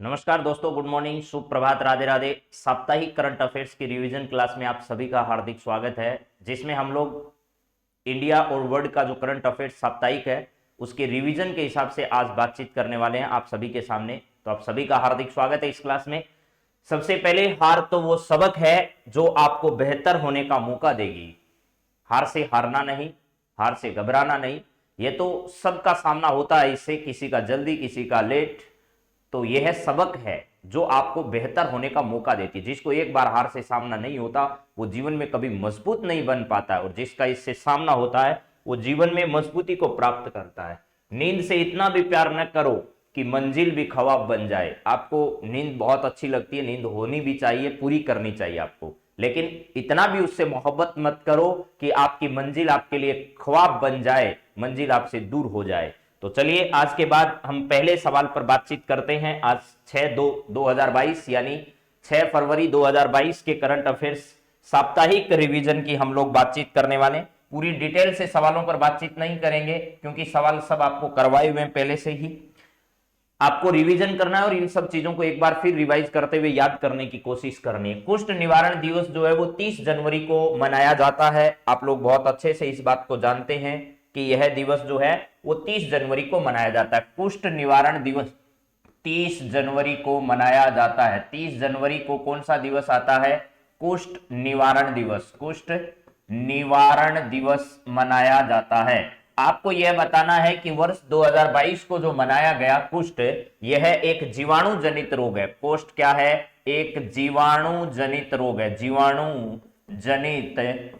नमस्कार दोस्तों, good morning, शुभ प्रभात, राधे राधे। साप्ताहिक करंट अफेयर्स की रिवीजन क्लास में आप सभी का हार्दिक स्वागत है, जिसमें हम लोग इंडिया और वर्ल्ड का जो करंट अफेयर्स साप्ताहिक है उसके रिवीजन के हिसाब से आज बातचीत करने वाले हैं आप सभी के सामने। तो आप सभी का हार्दिक स्वागत है इस क्लास में। सबसे पहले, हार तो वो सबक है जो आपको बेहतर होने का मौका देगी। हार से हारना नहीं, हार से घबराना नहीं, ये तो सबका सामना होता है इससे, किसी का जल्दी किसी का लेट। तो यह सबक है जो आपको बेहतर होने का मौका देती है। जिसको एक बार हार से सामना नहीं होता वो जीवन में कभी मजबूत नहीं बन पाता है, और जिसका इससे सामना होता है वो जीवन में मजबूती को प्राप्त करता है। नींद से इतना भी प्यार न करो कि मंजिल भी ख्वाब बन जाए। आपको नींद बहुत अच्छी लगती है, नींद होनी भी चाहिए, पूरी करनी चाहिए आपको, लेकिन इतना भी उससे मोहब्बत मत करो कि आपकी मंजिल आपके लिए ख्वाब बन जाए, मंजिल आपसे दूर हो जाए। तो चलिए आज के बाद हम पहले सवाल पर बातचीत करते हैं। आज 6/2/2022 यानी 6 फरवरी 2022 के करंट अफेयर्स साप्ताहिक रिवीजन की हम लोग बातचीत करने वाले। पूरी डिटेल से सवालों पर बातचीत नहीं करेंगे क्योंकि सवाल सब आपको करवाए हुए हैं पहले से ही। आपको रिवीजन करना है और इन सब चीजों को एक बार फिर रिवाइज करते हुए याद करने की कोशिश करनी है। कुष्ठ निवारण दिवस जो है वो 30 जनवरी को मनाया जाता है। आप लोग बहुत अच्छे से इस बात को जानते हैं कि यह दिवस जो है वो 30 जनवरी को मनाया जाता है। कुष्ठ निवारण दिवस 30 जनवरी को मनाया जाता है। 30 जनवरी को कौन सा दिवस आता है? कुष्ठ निवारण दिवस। कुष्ठ निवारण दिवस मनाया जाता है। आपको यह बताना है कि वर्ष 2022 को जो मनाया गया कुष्ठ, यह एक जीवाणु जनित रोग है। कुष्ठ क्या है? एक जीवाणु जनित रोग है। जीवाणु जनित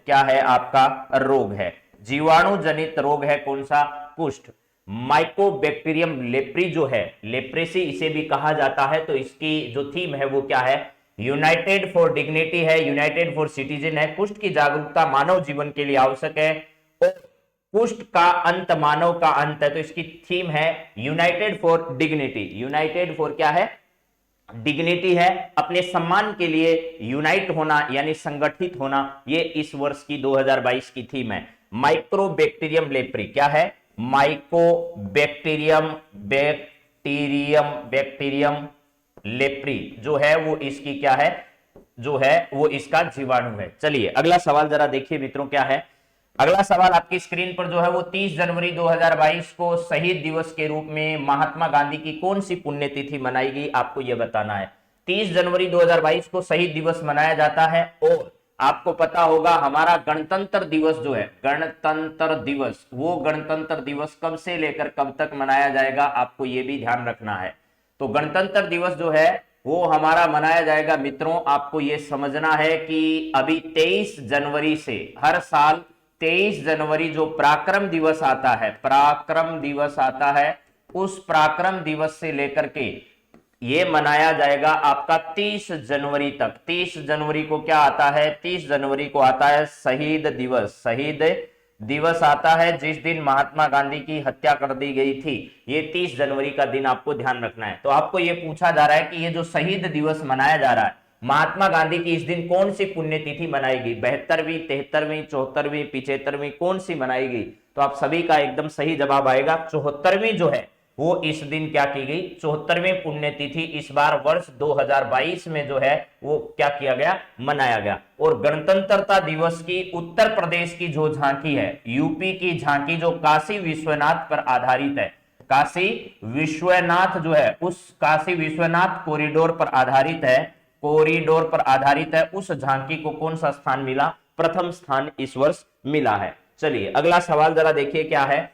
क्या है? आपका रोग है। जीवाणु जनित रोग है कौन सा? कुष्ठ। माइकोबैक्टीरियम लेप्री जो है, लेप्रेसी इसे भी कहा जाता है। तो इसकी जो थीम है वो क्या है? यूनाइटेड फॉर डिग्निटी है, यूनाइटेड फॉर सिटीजन है। कुष्ठ की जागरूकता मानव जीवन के लिए आवश्यक है और कुष्ठ का अंत मानव का अंत है। तो इसकी थीम है United for dignity. United for क्या है? डिग्निटी है, अपने सम्मान के लिए यूनाइट होना यानी संगठित होना। ये इस वर्ष की 2022 की थीम है। माइक्रोबैक्टीरियम लेप्री क्या है? माइकोबैक्टीरियम बैक्टीरियम लेप्री जो है वो इसकी क्या है? जो है वो इसका जीवाणु है। चलिए अगला सवाल जरा देखिए मित्रों, क्या है अगला सवाल आपकी स्क्रीन पर जो है वो 30 जनवरी 2022 को शहीद दिवस के रूप में महात्मा गांधी की कौन सी पुण्यतिथि मनाएगी? आपको यह बताना है। 30 जनवरी 2022 को शहीद दिवस मनाया जाता है। और आपको पता होगा हमारा गणतंत्र दिवस जो है, गणतंत्र दिवस, वो गणतंत्र दिवस कब से लेकर कब तक मनाया जाएगा आपको यह भी ध्यान रखना है। तो गणतंत्र दिवस जो है वो हमारा मनाया जाएगा मित्रों, आपको यह समझना है कि अभी 23 जनवरी से हर साल 23 जनवरी जो पराक्रम दिवस आता है, पराक्रम दिवस आता है, उस पराक्रम दिवस से लेकर के ये मनाया जाएगा आपका 30 जनवरी तक। 30 जनवरी को क्या आता है? 30 जनवरी को आता है शहीद दिवस। शहीद दिवस आता है जिस दिन महात्मा गांधी की हत्या कर दी गई थी। ये 30 जनवरी का दिन आपको ध्यान रखना है। तो आपको ये पूछा जा रहा है कि ये जो शहीद दिवस मनाया जा रहा है, महात्मा गांधी की इस दिन कौन सी पुण्यतिथि मनाएगी? 72वीं, 73वीं, 74वीं, 75वीं, कौन सी मनाएगी? तो आप सभी का एकदम सही जवाब आएगा 74वीं जो है वो इस दिन क्या की गई? 74वीं पुण्यतिथि इस बार वर्ष 2022 में जो है वो क्या किया गया? मनाया गया। और गणतंत्रता दिवस की उत्तर प्रदेश की जो झांकी है, यूपी की झांकी जो काशी विश्वनाथ पर आधारित है, काशी विश्वनाथ जो है उस काशी विश्वनाथ कॉरिडोर पर आधारित है, कॉरिडोर पर आधारित है, उस झांकी को कौन सा स्थान मिला? प्रथम स्थान इस वर्ष मिला है। चलिए अगला सवाल जरा देखिए क्या है।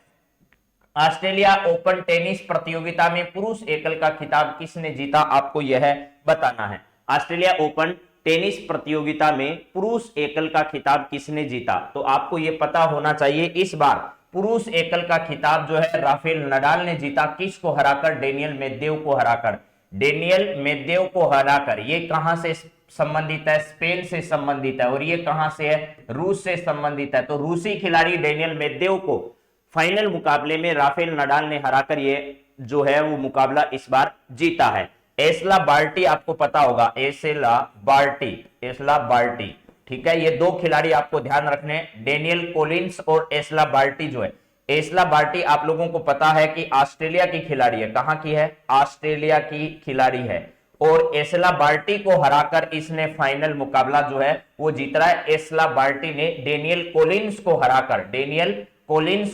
ऑस्ट्रेलिया ओपन टेनिस प्रतियोगिता में पुरुष एकल का खिताब किसने जीता? आपको यह बताना है। ऑस्ट्रेलिया ओपन टेनिस प्रतियोगिता में पुरुष एकल का खिताब किसने जीता? तो आपको यह पता होना चाहिए इस बार पुरुष एकल का खिताब जो है राफेल नडाल ने जीता। किसको हराकर? डेनियल मेदवेदेव को हराकर। डेनियल मेदवेदेव को हराकर। ये कहां से संबंधित है? स्पेन से संबंधित है। और ये कहां से है? रूस से संबंधित है। तो रूसी खिलाड़ी डेनियल मेदवेदेव को फाइनल मुकाबले में राफेल नडाल ने हराकर ये जो है वो मुकाबला इस बार जीता है। एस्ला बार्टी आपको पता होगा, एस्ला बार्टी, एस्ला बार्टी, ठीक है। ये दो खिलाड़ी आपको ध्यान रखने, डेनियल कोलिंस और एस्ला बार्टी जो है एस्ला बार्टी आप लोगों को पता है कि ऑस्ट्रेलिया की खिलाड़ी है। कहां की है? ऑस्ट्रेलिया की खिलाड़ी है। और एस्ला बार्टी को हराकर इसने फाइनल मुकाबला जो है वो जीत रहा है। एस्ला बार्टी ने डेनियल कोलिंस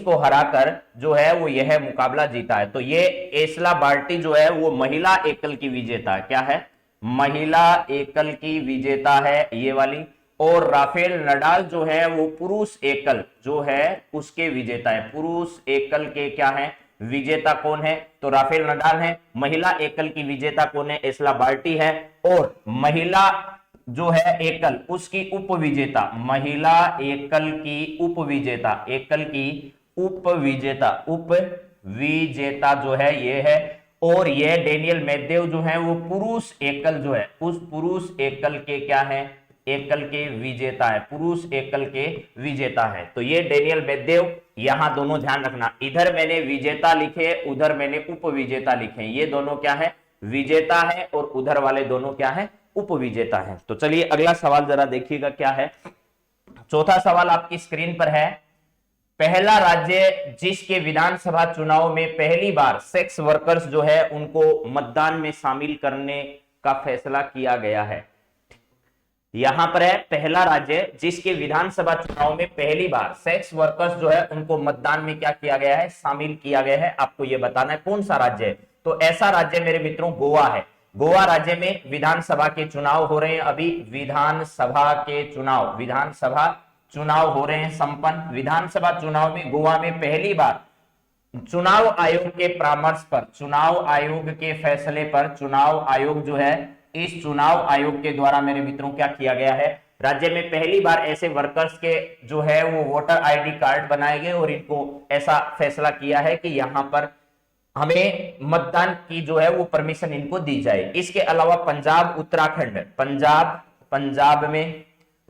को हराकर जो है वो यह मुकाबला जीता है। तो ये एस्ला बार्टी जो है वो महिला एकल की विजेता है। क्या है? महिला एकल की विजेता है ये वाली। और राफेल नडाल जो है वो पुरुष एकल जो है उसके विजेता है। पुरुष एकल के क्या है? विजेता कौन है? तो राफेल नडाल है। महिला एकल की विजेता कौन है? एस्ला बार्टी है। और महिला जो है एकल उसकी उपविजेता, महिला एकल की उपविजेता जो है ये है। और ये डेनियल मेदवेदेव जो है वो पुरुष एकल जो है उस पुरुष एकल के क्या है? एकल के विजेता है, पुरुष एकल के विजेता है। तो ये डेनियल मेदवेदेव, यहां दोनों ध्यान रखना, इधर मैंने विजेता लिखे, उधर मैंने उपविजेता लिखे। ये दोनों क्या है? विजेता है। और उधर वाले दोनों क्या है? उपविजेता है। तो चलिए अगला सवाल जरा देखिएगा क्या है। चौथा सवाल आपकी स्क्रीन पर है। पहला राज्य जिसके विधानसभा चुनाव में पहली बार सेक्स वर्कर्स जो है उनको मतदान में शामिल करने का फैसला किया गया है। यहां पर है पहला राज्य जिसके विधानसभा चुनाव में पहली बार सेक्स वर्कर्स जो है उनको मतदान में क्या किया गया है? शामिल किया गया है। आपको यह बताना है कौन सा राज्य है। तो ऐसा राज्य मेरे मित्रों गोवा है। गोवा राज्य में विधानसभा के चुनाव हो रहे हैं। अभी विधानसभा चुनाव हो रहे हैं संपन्न। विधानसभा चुनाव में गोवा में पहली बार चुनाव आयोग के परामर्श पर, चुनाव आयोग के फैसले पर, चुनाव आयोग जो है इस चुनाव आयोग के द्वारा मेरे मित्रों क्या किया गया है? राज्य में पहली बार ऐसे वर्कर्स के जो है वो वोटर आईडी कार्ड बनाए गए और इनको ऐसा फैसला किया है कि यहां पर हमें मतदान की जो है वो परमिशन इनको दी जाए। इसके अलावा पंजाब, उत्तराखंड, पंजाब में,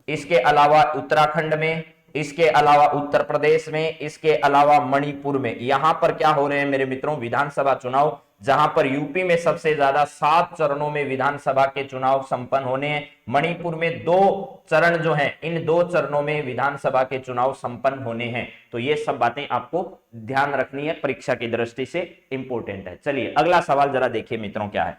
इसके अलावा उत्तराखंड में, इसके अलावा उत्तर प्रदेश में, इसके अलावा मणिपुर में, यहां पर क्या हो रहे हैं मेरे मित्रों? विधानसभा चुनाव, जहां पर यूपी में सबसे ज्यादा 7 चरणों में विधानसभा के चुनाव संपन्न होने हैं। मणिपुर में 2 चरण जो हैं, इन 2 चरणों में विधानसभा के चुनाव संपन्न होने हैं। तो ये सब बातें आपको ध्यान रखनी है, परीक्षा की दृष्टि से इंपॉर्टेंट है। चलिए अगला सवाल जरा देखिए मित्रों क्या है।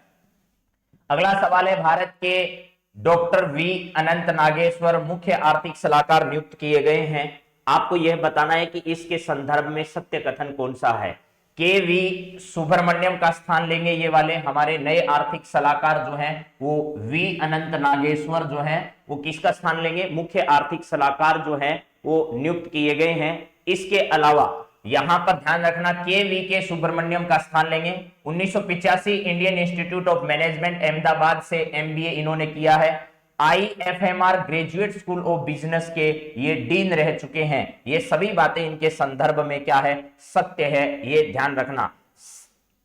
अगला सवाल है, भारत के डॉक्टर वी अनंत नागेश्वर मुख्य आर्थिक सलाहकार नियुक्त किए गए हैं। आपको यह बताना है कि इसके संदर्भ में सत्य कथन कौन सा है। के वी सुब्रमण्यम का स्थान लेंगे ये वाले हमारे नए आर्थिक सलाहकार जो हैं वो वी अनंत नागेश्वर जो हैं वो किसका स्थान लेंगे? मुख्य आर्थिक सलाहकार जो हैं वो नियुक्त किए गए हैं। इसके अलावा यहां पर ध्यान रखना के सुब्रमण्यम का स्थान लेंगे। 1985 Indian institute of management Ahmedabad से एमबीए इन्होंने किया है। आईएफएमआर ग्रेजुएट स्कूल ऑफ बिजनेस के ये डीन रह चुके हैं। ये सभी बातें इनके संदर्भ में क्या है? सत्य है, ये ध्यान रखना।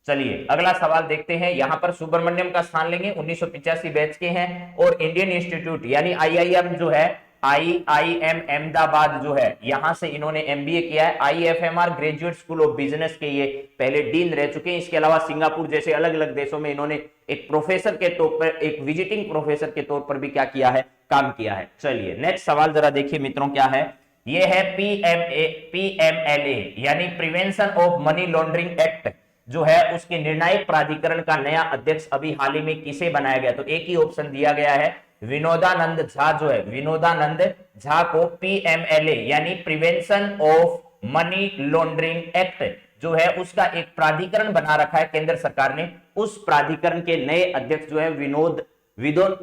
चलिए अगला सवाल देखते हैं। यहां पर सुब्रमण्यम का स्थान लेंगे, 1985 बैच के हैं। और इंडियन इंस्टीट्यूट यानी आईआईएम जो है, आईआईएम अहमदाबाद जो है, यहां से इन्होंने एमबीए किया है। आईएफएमआर ग्रेजुएट स्कूल ऑफ बिजनेस के ये पहले डीन रह चुके हैं। इसके अलावा सिंगापुर जैसे अलग अलग देशों में इन्होंने एक प्रोफेसर के तौर पर, एक विजिटिंग प्रोफेसर के तौर पर भी क्या किया है? काम किया है। चलिए नेक्स्ट सवाल जरा देखिए मित्रों क्या है। ये है पीएमएलए यानी prevention of money laundering act जो है उसके निर्णायक प्राधिकरण का नया अध्यक्ष अभी हाल ही में किसे बनाया गया? तो एक ही ऑप्शन दिया गया है, विनोदानंद झा जो है, विनोदानंद झा को पीएमएलए यानी prevention of money laundering act जो है उसका एक प्राधिकरण बना रखा है केंद्र सरकार ने। उस प्राधिकरण के नए अध्यक्ष जो है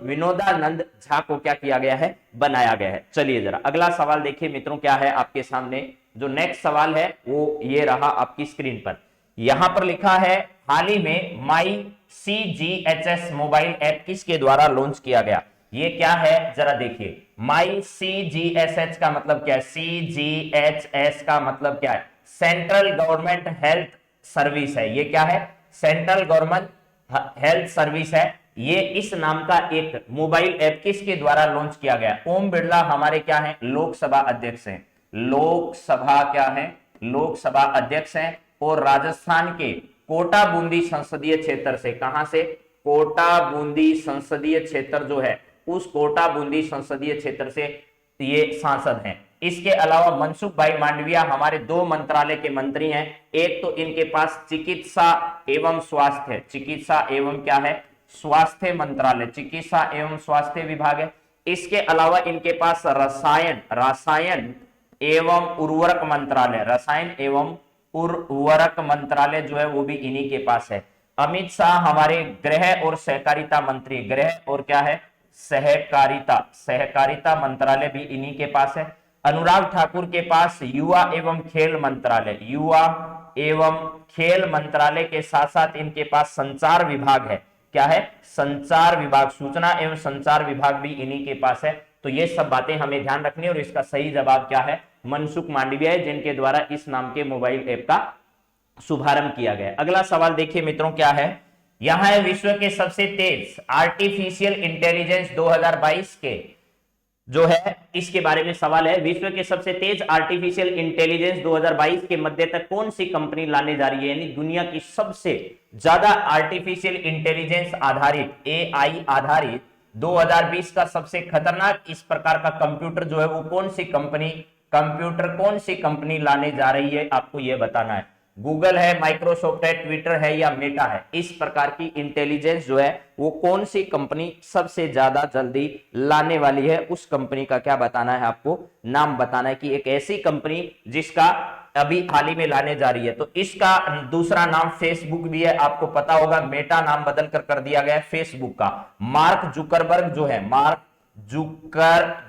विनोदानंद झा को क्या किया गया है? बनाया गया है। चलिए जरा अगला सवाल देखिए मित्रों क्या है आपके सामने। जो नेक्स्ट सवाल है वो ये रहा आपकी स्क्रीन पर। यहां पर लिखा है हाल ही में माई सीजीएचएस मोबाइल ऐप किसके द्वारा लॉन्च किया गया? ये क्या है जरा देखिए। माई सीजीएचएस का मतलब क्या है? सीजीएचएस का मतलब क्या है? सेंट्रल गवर्नमेंट हेल्थ सर्विस है। ये क्या है? सेंट्रल गवर्नमेंट हेल्थ सर्विस है। ये इस नाम का एक मोबाइल ऐप किसके द्वारा लॉन्च किया गया? ओम बिरला हमारे क्या है? लोकसभा अध्यक्ष हैं। लोकसभा क्या है? लोकसभा अध्यक्ष हैं। और राजस्थान के कोटा बूंदी संसदीय क्षेत्र से, कहां से? कोटा बूंदी संसदीय क्षेत्र जो है उस कोटा बूंदी संसदीय क्षेत्र से ये सांसद हैं। इसके अलावा मनसुख भाई मांडविया हमारे 2 मंत्रालय के मंत्री हैं। एक तो इनके पास चिकित्सा एवं स्वास्थ्य, चिकित्सा एवं क्या है, स्वास्थ्य मंत्रालय, चिकित्सा एवं स्वास्थ्य विभाग है। इसके अलावा इनके पास रसायन एवं उर्वरक मंत्रालय, रसायन एवं उर्वरक मंत्रालय जो है वो भी इन्हीं के पास है। अमित शाह हमारे गृह और सहकारिता मंत्री, गृह और क्या है, सहकारिता मंत्रालय भी इन्हीं के पास है। अनुराग ठाकुर के पास युवा एवं खेल मंत्रालय, युवा एवं खेल मंत्रालय के साथ साथ इनके पास संचार विभाग है। क्या है, संचार विभाग, सूचना एवं संचार विभाग भी इन्हीं के पास है। तो ये सब बातें हमें ध्यान रखनी है और इसका सही जवाब क्या है, मनसुख मांडविया है, जिनके द्वारा इस नाम के मोबाइल ऐप का शुभारंभ किया गया। अगला सवाल देखिए मित्रों क्या है, यहां है विश्व के सबसे तेज आर्टिफिशियल इंटेलिजेंस 2022 के जो है इसके बारे में सवाल है। विश्व के सबसे तेज आर्टिफिशियल इंटेलिजेंस 2022 के मध्य तक कौन सी कंपनी लाने जा रही है, यानी दुनिया की सबसे ज्यादा आर्टिफिशियल इंटेलिजेंस आधारित, एआई आधारित 2020 का सबसे खतरनाक इस प्रकार का कंप्यूटर जो है वो कौन सी कंपनी लाने जा रही है, आपको यह बताना है। गूगल है, माइक्रोसॉफ्ट है, ट्विटर है या मेटा है, इस प्रकार की इंटेलिजेंस जो है वो कौन सी कंपनी सबसे ज्यादा जल्दी लाने वाली है, उस कंपनी का क्या बताना है, आपको नाम बताना है कि एक ऐसी कंपनी जिसका अभी हाल ही में लाने जा रही है। तो इसका दूसरा नाम फेसबुक भी है, आपको पता होगा, मेटा नाम बदल कर दिया गया है फेसबुक का। मार्क जुकरबर्ग जो है, मार्क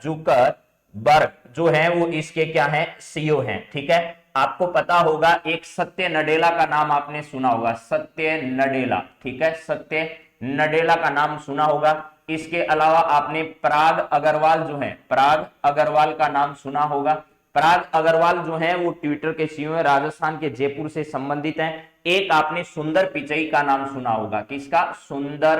जुकरबर्ग जो है वो इसके क्या है, सीईओ हैं। ठीक है, आपको पता होगा एक सत्य नडेला का नाम आपने सुना होगा, सत्य नडेला, ठीक है, सत्य नडेला का नाम सुना होगा। इसके अलावा आपने पराग अग्रवाल जो है, पराग अग्रवाल का नाम सुना होगा। पराग अग्रवाल जो है वो ट्विटर के सीईओ है, राजस्थान के जयपुर से संबंधित हैं। एक आपने सुंदर पिचई का नाम सुना होगा, किसका, सुंदर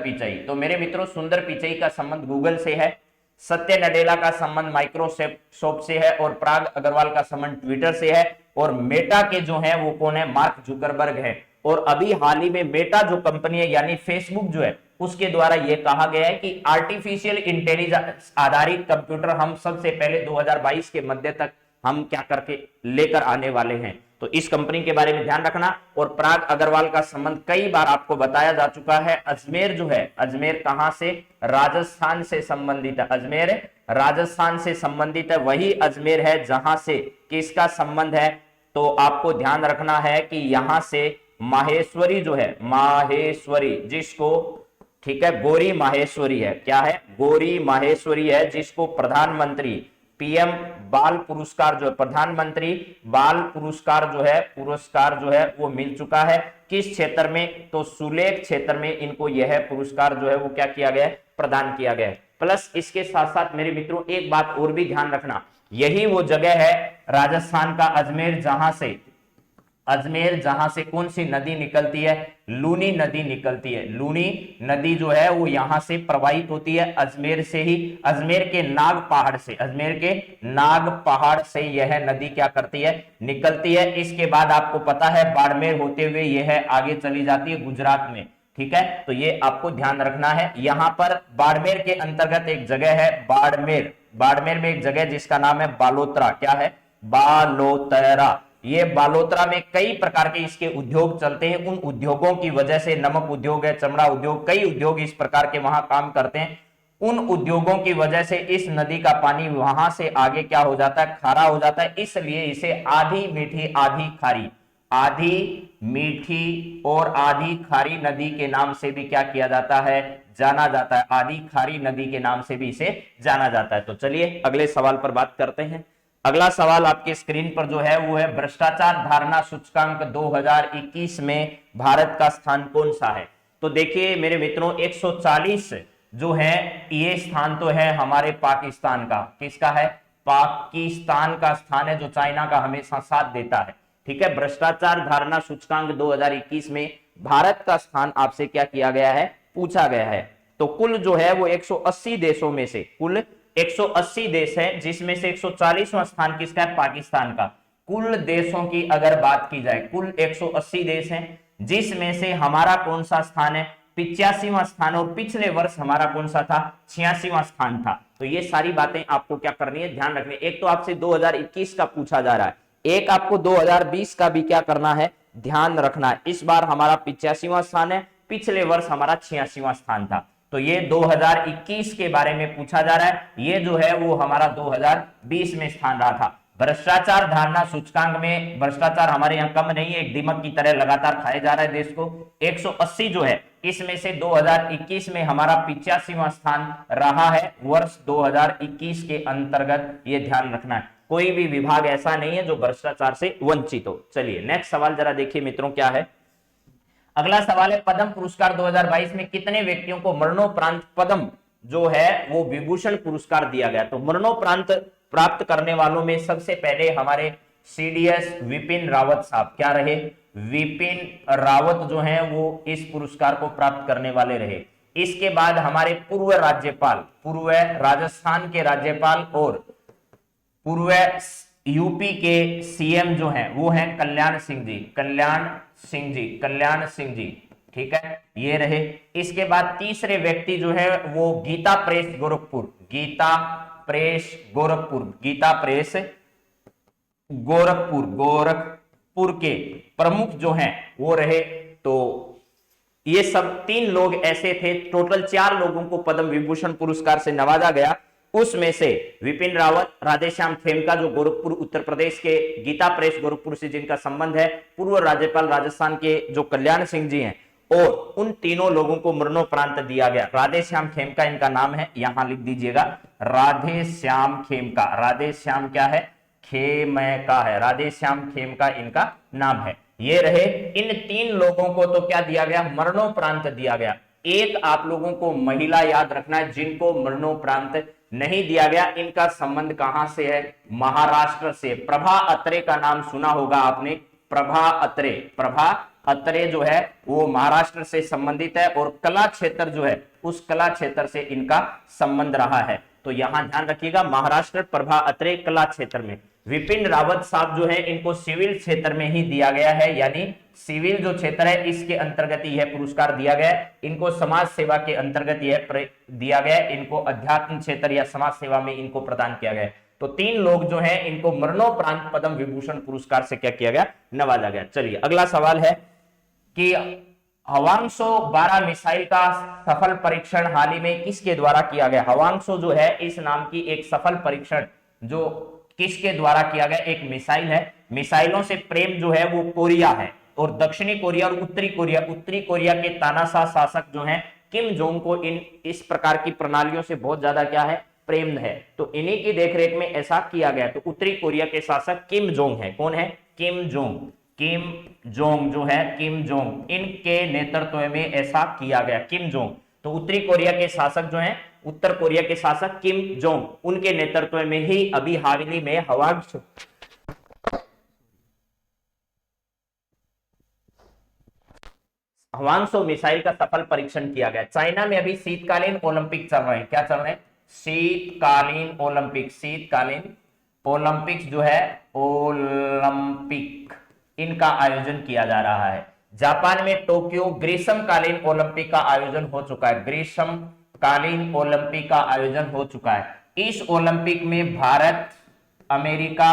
पिचई। तो मेरे मित्रों सुंदर पिचई का संबंध गूगल से है, सत्य नडेला का संबंध माइक्रोसॉफ्ट से है और पराग अग्रवाल का संबंध ट्विटर से है। और मेटा के जो है वो कौन है, मार्क जुकरबर्ग है। और अभी हाल ही में मेटा जो कंपनी है यानी फेसबुक जो है उसके द्वारा यह कहा गया है कि आर्टिफिशियल इंटेलिजेंस आधारित कंप्यूटर हम सबसे पहले 2022 के मध्य तक हम क्या करके लेकर आने वाले हैं। तो इस कंपनी के बारे में ध्यान रखना। और पराग अग्रवाल का संबंध कई बार आपको बताया जा चुका है। अजमेर जो है, अजमेर कहां से, राजस्थान से संबंधित है, अजमेर राजस्थान से संबंधित है, वही अजमेर है जहां से किसका संबंध है। तो आपको ध्यान रखना है कि यहां से माहेश्वरी जो है, माहेश्वरी जिसको, ठीक है, गौरी माहेश्वरी है, क्या है, गौरी माहेश्वरी है, जिसको प्रधानमंत्री पीएम बाल पुरस्कार जो है, प्रधानमंत्री बाल पुरस्कार जो है वो मिल चुका है। किस क्षेत्र में, तो सुलेख क्षेत्र में इनको यह पुरस्कार जो है वो क्या किया गया है, प्रदान किया गया है। प्लस इसके साथ साथ मेरे मित्रों एक बात और भी ध्यान रखना, यही वो जगह है राजस्थान का अजमेर जहां से कौन सी नदी निकलती है, लूनी नदी निकलती है। लूनी नदी जो है वो यहां से प्रवाहित होती है अजमेर से ही, अजमेर के नाग पहाड़ से यह नदी क्या करती है, निकलती है। इसके बाद आपको पता है बाड़मेर होते हुए यह आगे चली जाती है गुजरात में। ठीक है, तो ये आपको ध्यान रखना है। यहां पर बाड़मेर के अंतर्गत एक जगह है, बाड़मेर में एक जगह जिसका नाम है बालोतरा, क्या है, बालोतरा। ये बालोतरा में कई प्रकार के इसके उद्योग चलते हैं। उन उद्योगों की वजह से, नमक उद्योग है, चमड़ा उद्योग, कई उद्योग इस प्रकार के वहां काम करते हैं। उन उद्योगों की वजह से इस नदी का पानी वहां से आगे क्या हो जाता है, खारा हो जाता है। इसलिए इसे आधी मीठी और आधी खारी नदी के नाम से भी क्या किया जाता है, जाना जाता है। आधी खारी नदी के नाम से भी इसे जाना जाता है। तो चलिए अगले सवाल पर बात करते हैं। अगला सवाल आपके स्क्रीन पर जो है वो है, भ्रष्टाचार धारणा सूचकांक 2021 में भारत का स्थान कौन सा है। तो देखिए मेरे मित्रों 140 जो है ये स्थान तो है हमारे पाकिस्तान का, किसका है, पाकिस्तान का स्थान है, जो चाइना का हमेशा साथ देता है। ठीक है, भ्रष्टाचार धारणा सूचकांक 2021 में भारत का स्थान आपसे क्या किया गया है, पूछा गया है। तो कुल जो है वो 180 देशों में से, कुल 180 देश हैं, जिसमें से 140वां स्थान किसका है, पाकिस्तान का। कुल देशों की अगर बात की जाए, कुल 180 देश हैं, जिसमें से हमारा कौन सा स्थान है, 85वां स्थान और पिछले वर्ष हमारा कौन सा था, 86वां स्थान था। तो ये सारी बातें आपको क्या करनी है, ध्यान रखनी है। एक तो आपसे 2021 का पूछा जा रहा है, एक आपको 2020 का भी क्या करना है, ध्यान रखना है। इस बार हमारा 85वां स्थान है, पिछले वर्ष हमारा 86वां स्थान था। तो ये 2021 के बारे में पूछा जा रहा है, ये जो है वो हमारा 2020 में स्थान रहा था। भ्रष्टाचार धारणा सूचकांक में भ्रष्टाचार हमारे यहाँ कम नहीं है, एक दीमक की तरह लगातार खाए जा रहा है देश को। 180 जो है, इसमें से 2021 में हमारा 85वां स्थान रहा है वर्ष 2021 के अंतर्गत, ये ध्यान रखना है। कोई भी विभाग ऐसा नहीं है जो भ्रष्टाचार से वंचित हो। चलिए नेक्स्ट सवाल जरा देखिए मित्रों क्या है। अगला सवाल है, पद्म पुरस्कार 2022 में कितने व्यक्तियों को मरणोपरांत पद्म जो है वो विभूषण पुरस्कार दिया गया। तो मरणोपरांत प्राप्त करने वालों में सबसे पहले हमारे सीडीएस विपिन रावत साहब क्या रहे, विपिन रावत जो है वो इस पुरस्कार को प्राप्त करने वाले रहे। इसके बाद हमारे पूर्व राज्यपाल, पूर्व राजस्थान के राज्यपाल और पूर्व यूपी के सीएम जो हैं वो हैं कल्याण सिंह जी, कल्याण सिंह जी, ठीक है, ये रहे। इसके बाद तीसरे व्यक्ति जो है वो गीता प्रेस गोरखपुर के प्रमुख जो हैं वो रहे। तो ये सब 3 लोग ऐसे थे, टोटल 4 लोगों को पद्म विभूषण पुरस्कार से नवाजा गया। उसमें से विपिन रावत, राधेश्याम खेमका जो गोरखपुर उत्तर प्रदेश के, गीता प्रेस गोरखपुर से जिनका संबंध है, पूर्व राज्यपाल राजस्थान के जो कल्याण सिंह जी हैं, और उन तीनों लोगों को मरणोपरांत दिया गया। राधेश्याम खेमका इनका नाम है, यहां लिख दीजिएगा राधेश्याम खेमका, राधेश्याम क्या है, खेमका है, राधेश्याम खेमका इनका नाम है। ये रहे, इन 3 लोगों को तो क्या दिया गया, मरणोपरांत दिया गया। एक आप लोगों को महिला याद रखना है जिनको मरणोपरांत नहीं दिया गया। इनका संबंध कहां से है, महाराष्ट्र से। प्रभा अत्रे का नाम सुना होगा आपने, प्रभा अत्रे जो है वो महाराष्ट्र से संबंधित है और कला क्षेत्र जो है उस कला क्षेत्र से इनका संबंध रहा है। तो यहां ध्यान रखिएगा, महाराष्ट्र, प्रभा अत्रे कला क्षेत्र में। विपिन रावत साहब जो है इनको सिविल क्षेत्र में ही दिया गया है, यानी सिविल जो क्षेत्र है इसके अंतर्गत यह पुरस्कार दिया गया है। इनको समाज सेवा के अंतर्गत यह दिया गया है, इनको अध्यात्म क्षेत्र या समाज सेवा में इनको प्रदान किया गया है। तो 3 लोग जो हैं इनको मरणोपरांत पद्म विभूषण पुरस्कार से क्या किया गया, नवाजा गया। चलिए अगला सवाल है कि हवांशो 12 मिसाइल का सफल परीक्षण हाल ही में किसके द्वारा किया गया। हवांशो जो है इस नाम की एक सफल परीक्षण जो किसके द्वारा किया गया, एक मिसाइल है। मिसाइलों से प्रेम जो है वो कोरिया है, और दक्षिणी कोरिया और उत्तरी कोरिया के तानाशाह शासक जो हैं किम जोंग को इस प्रकार की प्रणालियों से बहुत ज्यादा क्या है, प्रेम है। तो इन्हीं की देखरेख में ऐसा किया गया। तो उत्तरी कोरिया के शासक किम जोंग है, कौन है, किम जोंग जो है, किम जोंग, इनके नेतृत्व में ऐसा किया गया, किम जोंग। तो उत्तरी कोरिया के शासक जो हैं, उत्तर कोरिया के शासक किम जोंग, उनके नेतृत्व में ही अभी हाल ही में हवांशो मिसाइल का सफल परीक्षण किया गया। चाइना में अभी शीतकालीन ओलंपिक चल रहे हैं, क्या चल रहे हैं, शीतकालीन ओलंपिक्स जो है, ओलंपिक इनका आयोजन किया जा रहा है। जापान में टोक्यो ग्रीष्मकालीन ओलंपिक का आयोजन हो चुका है, ग्रीष्मकालीन ओलंपिक का आयोजन हो चुका है। इस ओलंपिक में भारत, अमेरिका,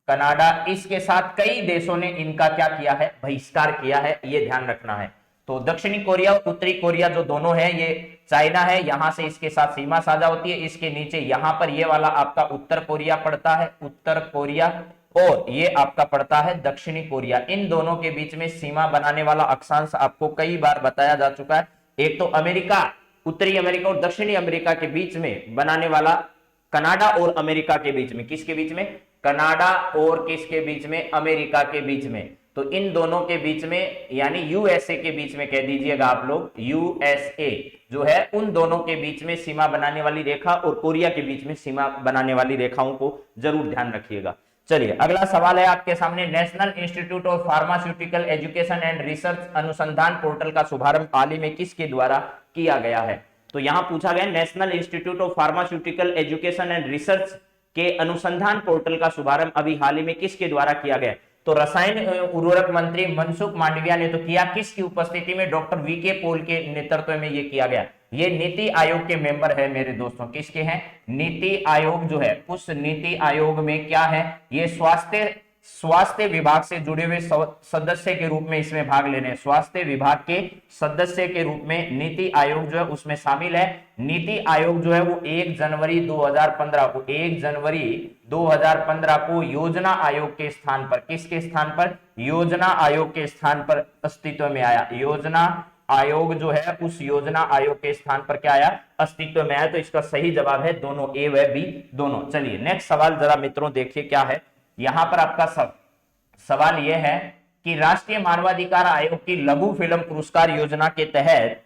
कनाडा, इसके साथ कई देशों ने इनका क्या किया है, बहिष्कार किया है, ये ध्यान रखना है। तो दक्षिणी कोरिया और उत्तरी कोरिया जो दोनों है, ये चाइना है, यहां से इसके साथ सीमा साझा होती है। इसके नीचे यहां पर ये वाला आपका उत्तर कोरिया पड़ता है, उत्तर कोरिया, और ये आपका पड़ता है दक्षिणी कोरिया। इन दोनों के बीच में सीमा बनाने वाला अक्षांश आपको कई बार बताया जा चुका है। एक तो अमेरिका, उत्तरी अमेरिका और दक्षिणी अमेरिका के बीच में बनाने वाला कनाडा और अमेरिका के बीच में, किसके बीच में, कनाडा और किसके बीच में, अमेरिका के बीच में। तो इन दोनों के बीच में, यानी यूएसए के बीच में कह दीजिएगा आप लोग, यूएसए जो है उन दोनों के बीच में सीमा बनाने वाली रेखा और कोरिया के बीच में सीमा बनाने वाली रेखाओं को जरूर ध्यान रखिएगा। चलिए अगला सवाल है आपके सामने, national institute of pharmaceutical education and research अनुसंधान पोर्टल का शुभारंभ हाल ही में किसके द्वारा किया गया है। तो यहां पूछा गया national institute of pharmaceutical education and research के अनुसंधान पोर्टल का शुभारंभ अभी हाल ही में किसके द्वारा किया गया। तो रसायन उर्वरक मंत्री मनसुख मांडविया ने तो किया, किसकी उपस्थिति में? डॉक्टर वीके पॉल के नेतृत्व में ये किया गया। ये नीति आयोग के मेंबर है मेरे दोस्तों, किसके हैं? नीति आयोग जो है, उस नीति आयोग में क्या है, ये स्वास्थ्य विभाग से जुड़े हुए सदस्य के रूप में इसमें भाग ले रहे हैं। स्वास्थ्य विभाग के सदस्य के रूप में नीति आयोग जो है उसमें शामिल है। नीति आयोग जो है वो 1 जनवरी 2015 को योजना आयोग के स्थान पर, किसके स्थान पर? योजना आयोग के स्थान पर अस्तित्व में आया। योजना आयोग जो है उस योजना आयोग के स्थान पर क्या आया? अस्तित्व में आया। तो इसका सही जवाब है दोनों, ए व बी दोनों। चलिए नेक्स्ट सवाल जरा मित्रों देखिए क्या है। यहां पर आपका सवाल यह है कि राष्ट्रीय मानवाधिकार आयोग की लघु फिल्म पुरस्कार योजना के तहत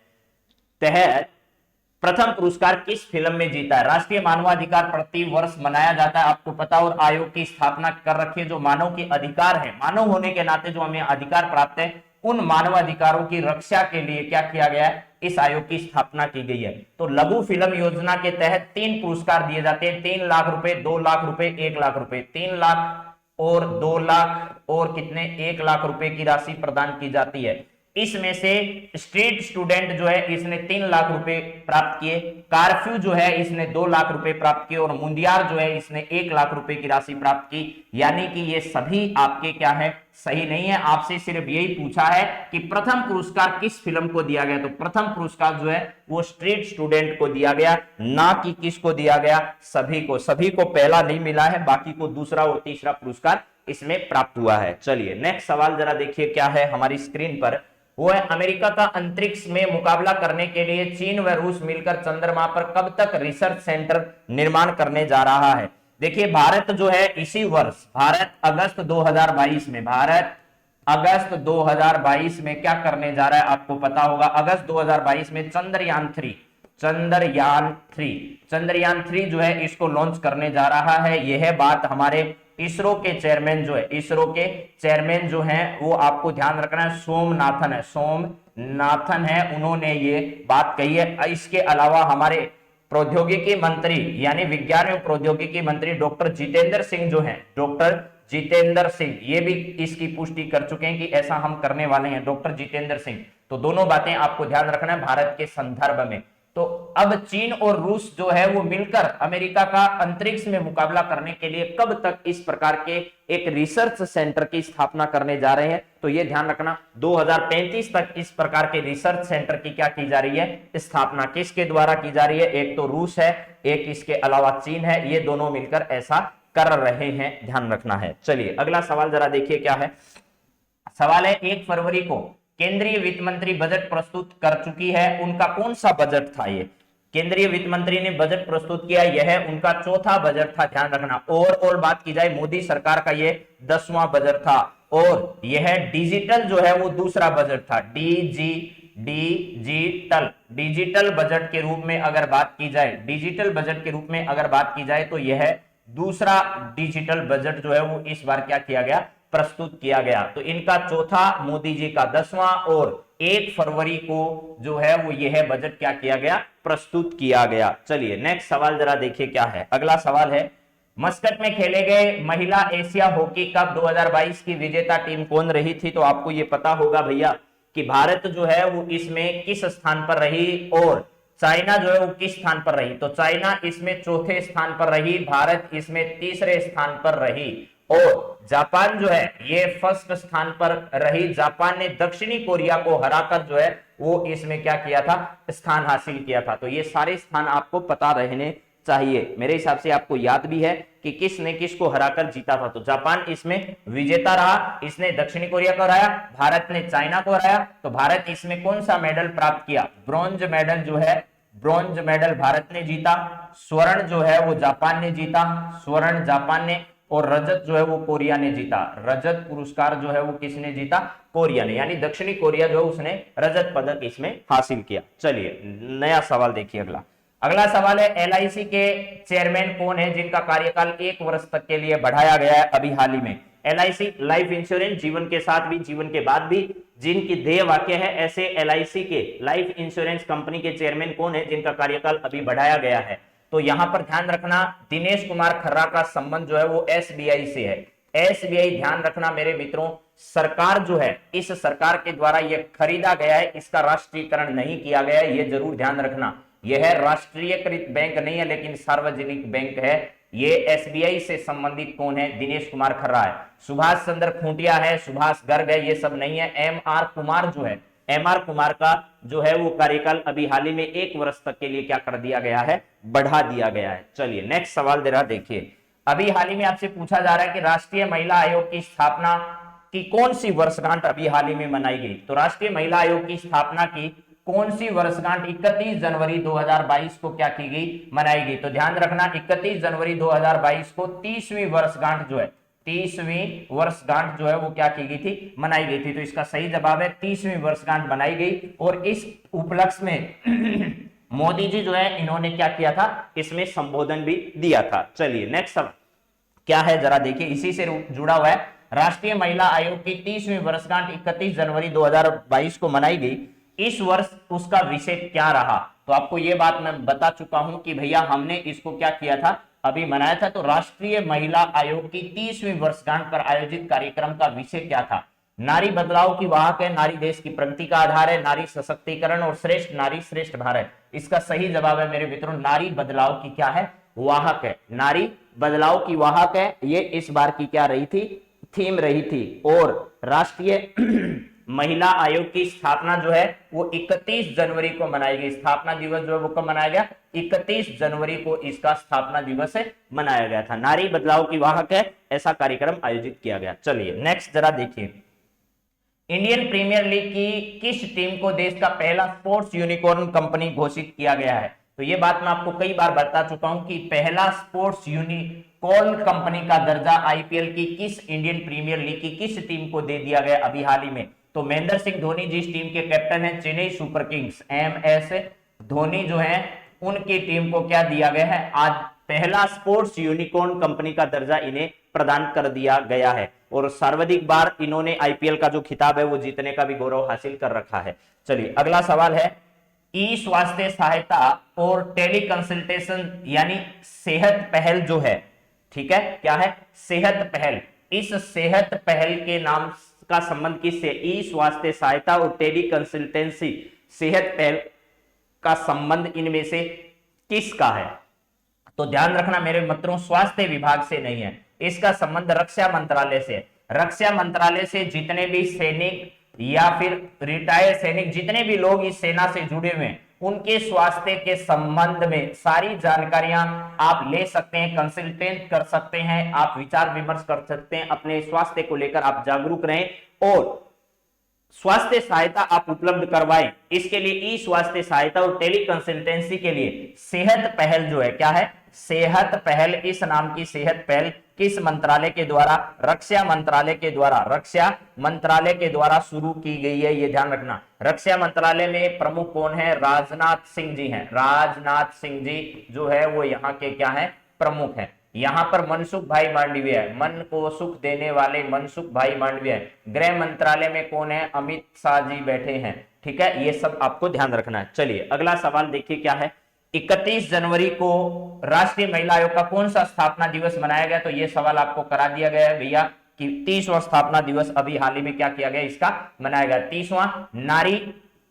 प्रथम पुरस्कार किस फिल्म में जीता है? राष्ट्रीय मानवाधिकार प्रति वर्ष मनाया जाता है, आपको पता, और आयोग की स्थापना कर रखी है। जो मानव के अधिकार है, मानव होने के नाते जो हमें अधिकार प्राप्त है, उन मानवाधिकारों की रक्षा के लिए क्या किया गया है? इस आयोग की स्थापना की गई है। तो लघु फिल्म योजना के तहत 3 पुरस्कार दिए जाते हैं, 3 लाख रुपए, 2 लाख रुपए, 1 लाख रुपए। 3 लाख और 2 लाख और कितने? 1 लाख रुपए की राशि प्रदान की जाती है। इसमें से स्ट्रीट स्टूडेंट जो है इसने 3 लाख रुपए प्राप्त किए, कारफ्यू जो है इसने 2 लाख रुपए प्राप्त किए, और मुंदियार जो है इसने 1 लाख रुपए की राशि प्राप्त की। यानी कि ये सभी आपके क्या है? सही नहीं है। आपसे सिर्फ यही पूछा है कि प्रथम पुरस्कार किस फिल्म को दिया गया, तो प्रथम पुरस्कार जो है वो स्ट्रीट स्टूडेंट को दिया गया, ना कि किसको दिया गया? सभी को। सभी को पहला नहीं मिला है, बाकी को दूसरा और तीसरा पुरस्कार इसमें प्राप्त हुआ है। चलिए नेक्स्ट सवाल जरा देखिए क्या है हमारी स्क्रीन पर। वो है, अमेरिका का अंतरिक्ष में मुकाबला करने के लिए चीन व रूस मिलकर चंद्रमा पर कब तक रिसर्च सेंटर निर्माण करने जा रहा है? देखिए भारत जो है इसी वर्ष, भारत अगस्त 2022 में क्या करने जा रहा है? आपको पता होगा, अगस्त 2022 में चंद्रयान 3 जो है इसको लॉन्च करने जा रहा है। यह बात हमारे इसरो के चेयरमैन जो हैं वो आपको ध्यान रखना है, सोमनाथन है, उन्होंने ये बात कही है। इसके अलावा हमारे प्रौद्योगिकी मंत्री यानी विज्ञान एवं प्रौद्योगिकी मंत्री डॉक्टर जितेंद्र सिंह जो हैं, ये भी इसकी पुष्टि कर चुके हैं कि ऐसा हम करने वाले हैं, डॉक्टर जितेंद्र सिंह। तो दोनों बातें आपको ध्यान रखना है भारत के संदर्भ में। तो अब चीन और रूस जो है वो मिलकर अमेरिका का अंतरिक्ष में मुकाबला करने के लिए कब तक इस प्रकार के एक रिसर्च सेंटर की स्थापना करने जा रहे हैं? तो ये ध्यान रखना 2035 तक इस प्रकार के रिसर्च सेंटर की क्या की जा रही है? स्थापना किसके द्वारा की जा रही है? एक तो रूस है, एक इसके अलावा चीन है, ये दोनों मिलकर ऐसा कर रहे हैं, ध्यान रखना है। चलिए अगला सवाल जरा देखिए क्या है। सवाल है, 1 फरवरी को केंद्रीय वित्त मंत्री बजट प्रस्तुत कर चुकी है, उनका कौन सा बजट था? ये केंद्रीय वित्त मंत्री ने बजट प्रस्तुत किया, यह उनका चौथा बजट था, ध्यान रखना। और बात की जाए मोदी सरकार का ये 10वां बजट था, और यह डिजिटल जो है वो दूसरा बजट था। डिजिटल बजट के रूप में अगर बात की जाए, तो यह दूसरा डिजिटल बजट जो है वो इस बार क्या किया गया? प्रस्तुत किया गया। तो इनका चौथा, मोदी जी का 10वां, और 1 फरवरी को जो है वो यह बजट क्या किया गया? प्रस्तुत किया गया। चलिए नेक्स्ट सवाल जरा देखिए क्या है। अगला सवाल है, मस्कट में खेले गए महिला एशिया हॉकी कप 2022 की विजेता टीम कौन रही थी? तो आपको ये पता होगा भैया कि भारत जो है वो इसमें किस स्थान पर रही, और चाइना जो है वो किस स्थान पर रही? तो चाइना इसमें चौथे स्थान पर रही, भारत इसमें तीसरे स्थान पर रही, और जापान जो है ये फर्स्ट स्थान पर रही। जापान ने दक्षिणी कोरिया को हराकर जो है वो इसमें क्या किया था? स्थान हासिल किया था। तो ये सारे स्थान आपको पता रहने चाहिए। मेरे हिसाब से आपको याद भी है कि किसने किसको हराकर जीता था। तो जापान इसमें विजेता रहा, इसने दक्षिणी कोरिया को हराया, भारत ने चाइना को हराया। तो भारत इसमें कौन सा मेडल प्राप्त किया? ब्रॉन्ज मेडल भारत ने जीता, स्वर्ण जो है वो जापान ने जीता, स्वर्ण जापान ने, और रजत जो है वो कोरिया ने जीता। रजत पुरस्कार जो है वो किसने जीता? कोरिया ने, यानी दक्षिणी कोरिया जो उसने रजत पदक इसमें हासिल किया। चलिए नया सवाल देखिए। अगला सवाल है, एलआईसी के चेयरमैन कौन है जिनका कार्यकाल 1 वर्ष तक के लिए बढ़ाया गया है अभी हाल ही में? एलआईसी लाइफ इंश्योरेंस, जीवन के साथ भी जीवन के बाद भी, जिनकी ध्येय वाक्य है ऐसे एलआईसी के लाइफ इंश्योरेंस कंपनी के चेयरमैन कौन है जिनका कार्यकाल अभी बढ़ाया गया है? तो यहां पर ध्यान रखना, दिनेश कुमार खर्रा का संबंध जो है वो एसबीआई से है। एसबीआई, ध्यान रखना मेरे मित्रों, सरकार जो है, इस सरकार के द्वारा यह खरीदा गया है, इसका राष्ट्रीयकरण नहीं किया गया है, यह जरूर ध्यान रखना। यह राष्ट्रीयकृत बैंक नहीं है लेकिन सार्वजनिक बैंक है। ये एसबीआई से संबंधित कौन है? दिनेश कुमार खर्रा है। सुभाष चंद्र खूंटिया है, सुभाष गर्ग है, ये सब नहीं है। एम आर कुमार जो है, एम आर कुमार का जो है वो कार्यकाल अभी हाल ही में 1 वर्ष तक के लिए क्या कर दिया गया है? बढ़ा दिया गया है। चलिए नेक्स्ट सवाल दे रहा, देखिए अभी हाल ही में आपसे पूछा जा रहा है कि राष्ट्रीय महिला आयोग की स्थापना की कौन सी वर्षगांठ अभी हाल ही में मनाई गई? तो राष्ट्रीय महिला आयोग की स्थापना की कौन सी वर्षगांठ 31 जनवरी 2022 को क्या की गई? मनाई गई। तो ध्यान रखना 31 जनवरी 2022 को 30वीं वर्षगांठ जो है, 30वीं वर्षगांठ जो है वो क्या की गई थी? मनाई गई थी। तो इसका सही जवाब है 30वीं वर्षगांठ मनाई गई। और इस उपलक्ष्य में मोदी जी जो है इन्होंने क्या किया था? इसमें संबोधन भी दिया था। चलिए नेक्स्ट सवाल क्या है जरा देखिए, इसी से जुड़ा हुआ है। राष्ट्रीय महिला आयोग की 30वीं वर्षगांठ 31 जनवरी 2022 को मनाई गई। इस वर्ष उसका विषय क्या रहा? तो आपको यह बात मैं बता चुका हूं कि भैया हमने इसको क्या किया था, अभी मनाया था। तो राष्ट्रीय महिला आयोग की 30वीं वर्षगांठ पर आयोजित कार्यक्रम का विषय क्या था? नारी बदलाव की वाहक है, नारी देश की प्रगति का आधार है, नारी सशक्तिकरण और श्रेष्ठ नारी श्रेष्ठ भारत। इसका सही जवाब है मेरे मित्रों, नारी बदलाव की क्या है? वाहक है। नारी बदलाव की वाहक है, ये इस बार की क्या रही थी? थीम रही थी। और राष्ट्रीय महिला आयोग की स्थापना जो है वो 31 जनवरी को मनाई गई। स्थापना दिवस जो है वो कब मनाया गया? 31 जनवरी को इसका स्थापना दिवस मनाया गया था। नारी बदलाव की वाहक है, ऐसा कार्यक्रम आयोजित किया गया। चलिए नेक्स्ट जरा देखिए, इंडियन प्रीमियर लीग की किस टीम को देश का पहला स्पोर्ट्स यूनिकॉर्न कंपनी घोषित किया गया है? तो ये बात मैं आपको कई बार बता चुका हूं कि पहला स्पोर्ट्स यूनिकॉर्न कंपनी का दर्जा आईपीएल की किस इंडियन प्रीमियर लीग की किस टीम को दे दिया गया अभी हाल ही में? तो महेंद्र सिंह धोनी जिस टीम के कैप्टन है, Chennai super Kings, MS Dhoni जो है उनकी टीम को क्या दिया गया है? आज पहला स्पोर्ट्स यूनिकॉर्न कंपनी का दर्जा इन्हें प्रदान कर दिया गया है। और सर्वाधिक बार इन्होंने आईपीएल का जो खिताब है वो जीतने का भी गौरव हासिल कर रखा है। चलिए अगला सवाल है, ई स्वास्थ्य सहायता और टेली कंसल्टेशन यानी सेहत पहल जो है, ठीक है, क्या है? सेहत पहल। इस सेहत पहल के नाम का संबंध किससे? ई स्वास्थ्य सहायता और टेली कंसल्टेंसी सेहत पहल का संबंध इनमें से किसका है? तो ध्यान रखना मेरे मित्रों, स्वास्थ्य विभाग से नहीं है, इसका संबंध रक्षा मंत्रालय से। रक्षा मंत्रालय से जितने भी सैनिक या फिर रिटायर्ड सैनिक, जितने भी लोग इस सेना से जुड़े हुए हैं, उनके स्वास्थ्य के संबंध में सारी जानकारियां आप ले सकते हैं, कंसल्टेंट कर सकते हैं, आप विचार विमर्श कर सकते हैं, अपने स्वास्थ्य को लेकर आप जागरूक रहें और स्वास्थ्य सहायता आप उपलब्ध करवाएं। इसके लिए ई स्वास्थ्य सहायता और टेली कंसल्टेंसी के लिए सेहत पहल जो है, क्या है? सेहत पहल। इस नाम की सेहत पहल किस मंत्रालय के द्वारा? रक्षा मंत्रालय के द्वारा। रक्षा मंत्रालय के द्वारा शुरू की गई है, ये ध्यान रखना। रक्षा मंत्रालय में प्रमुख कौन है? राजनाथ सिंह जी हैं। राजनाथ सिंह जी जो है वो यहाँ के क्या है? प्रमुख है। यहां पर मनसुख भाई मांडविया है, मन को सुख देने वाले मनसुख भाई मांडविया है। गृह मंत्रालय में कौन है? अमित शाह जी बैठे हैं, ठीक है, ये सब आपको ध्यान रखना है। चलिए अगला सवाल देखिए क्या है, 31 जनवरी को राष्ट्रीय महिला आयोग का कौन सा स्थापना दिवस मनाया गया? तो ये सवाल आपको करा दिया गया है भैया कि 30वां स्थापना दिवस अभी हाल ही में क्या किया गया? इसका मनाया गया 30वां। नारी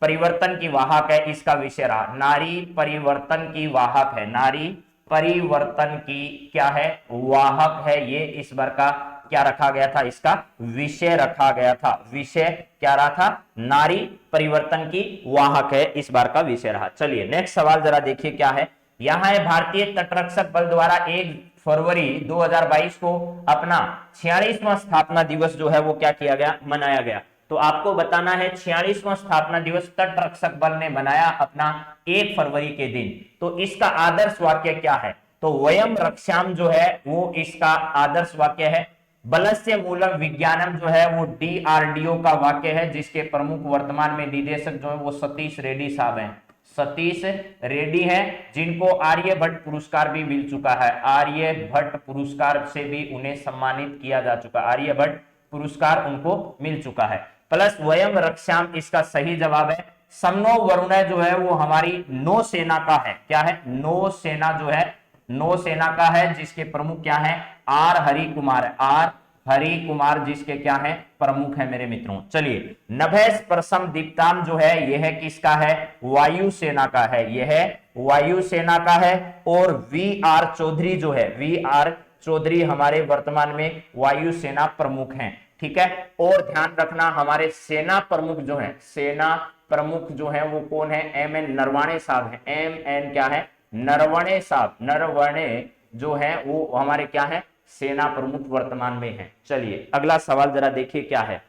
परिवर्तन की वाहक है, इसका विषय रहा। नारी परिवर्तन की वाहक है, नारी परिवर्तन की क्या है? वाहक है। ये इस बार का क्या रखा गया था? इसका विषय रखा गया था। विषय क्या रहा था? नारी परिवर्तन की वाहक है, इस बार का विषय रहा। चलिए नेक्स्ट सवाल जरा देखिए क्या है, यहां है भारतीय तटरक्षक बल द्वारा 1 फरवरी 2022 को अपना 46वां स्थापना दिवस जो है वो क्या किया गया? मनाया गया। तो आपको बताना है 46वां स्थापना दिवस तटरक्षक बल ने बनाया अपना 1 फरवरी के दिन। तो इसका आदर्श वाक्य क्या है? तो वयम रक्षाम जो है वो इसका आदर्श वाक्य है। बलस्य मूलम विज्ञानम जो है वो डीआरडीओ का वाक्य है, जिसके प्रमुख वर्तमान में निदेशक जो है वो सतीश रेड्डी साहब हैं। सतीश रेड्डी हैं, जिनको आर्यभट्ट पुरस्कार भी मिल चुका है। आर्यभट्ट पुरस्कार से भी उन्हें सम्मानित किया जा चुका। आर्यभट्ट पुरस्कार उनको मिल चुका है। प्लस वयम रक्षाम इसका सही जवाब है। समनो वरुण जो है वो हमारी नौसेना का है। क्या है? नौसेना जो है नौसेना का है, जिसके प्रमुख क्या है? आर हरि कुमार है। आर हरि कुमार जिसके क्या है, प्रमुख है मेरे मित्रों। चलिए, नभस प्रसम दीप्ताम जो है यह किसका है, वायुसेना का है, यह वायुसेना का है। और वी आर चौधरी जो है, वी आर चौधरी हमारे वर्तमान में वायुसेना प्रमुख हैं, ठीक है। और ध्यान रखना हमारे सेना प्रमुख जो है, सेना प्रमुख जो है वो कौन है, एम एन नरवणे साहब है, एम एन क्या है, नरवणे साहब, नरवणे जो है वो हमारे क्या है, सेना प्रमुख वर्तमान में है। चलिए अगला सवाल जरा देखिए क्या है।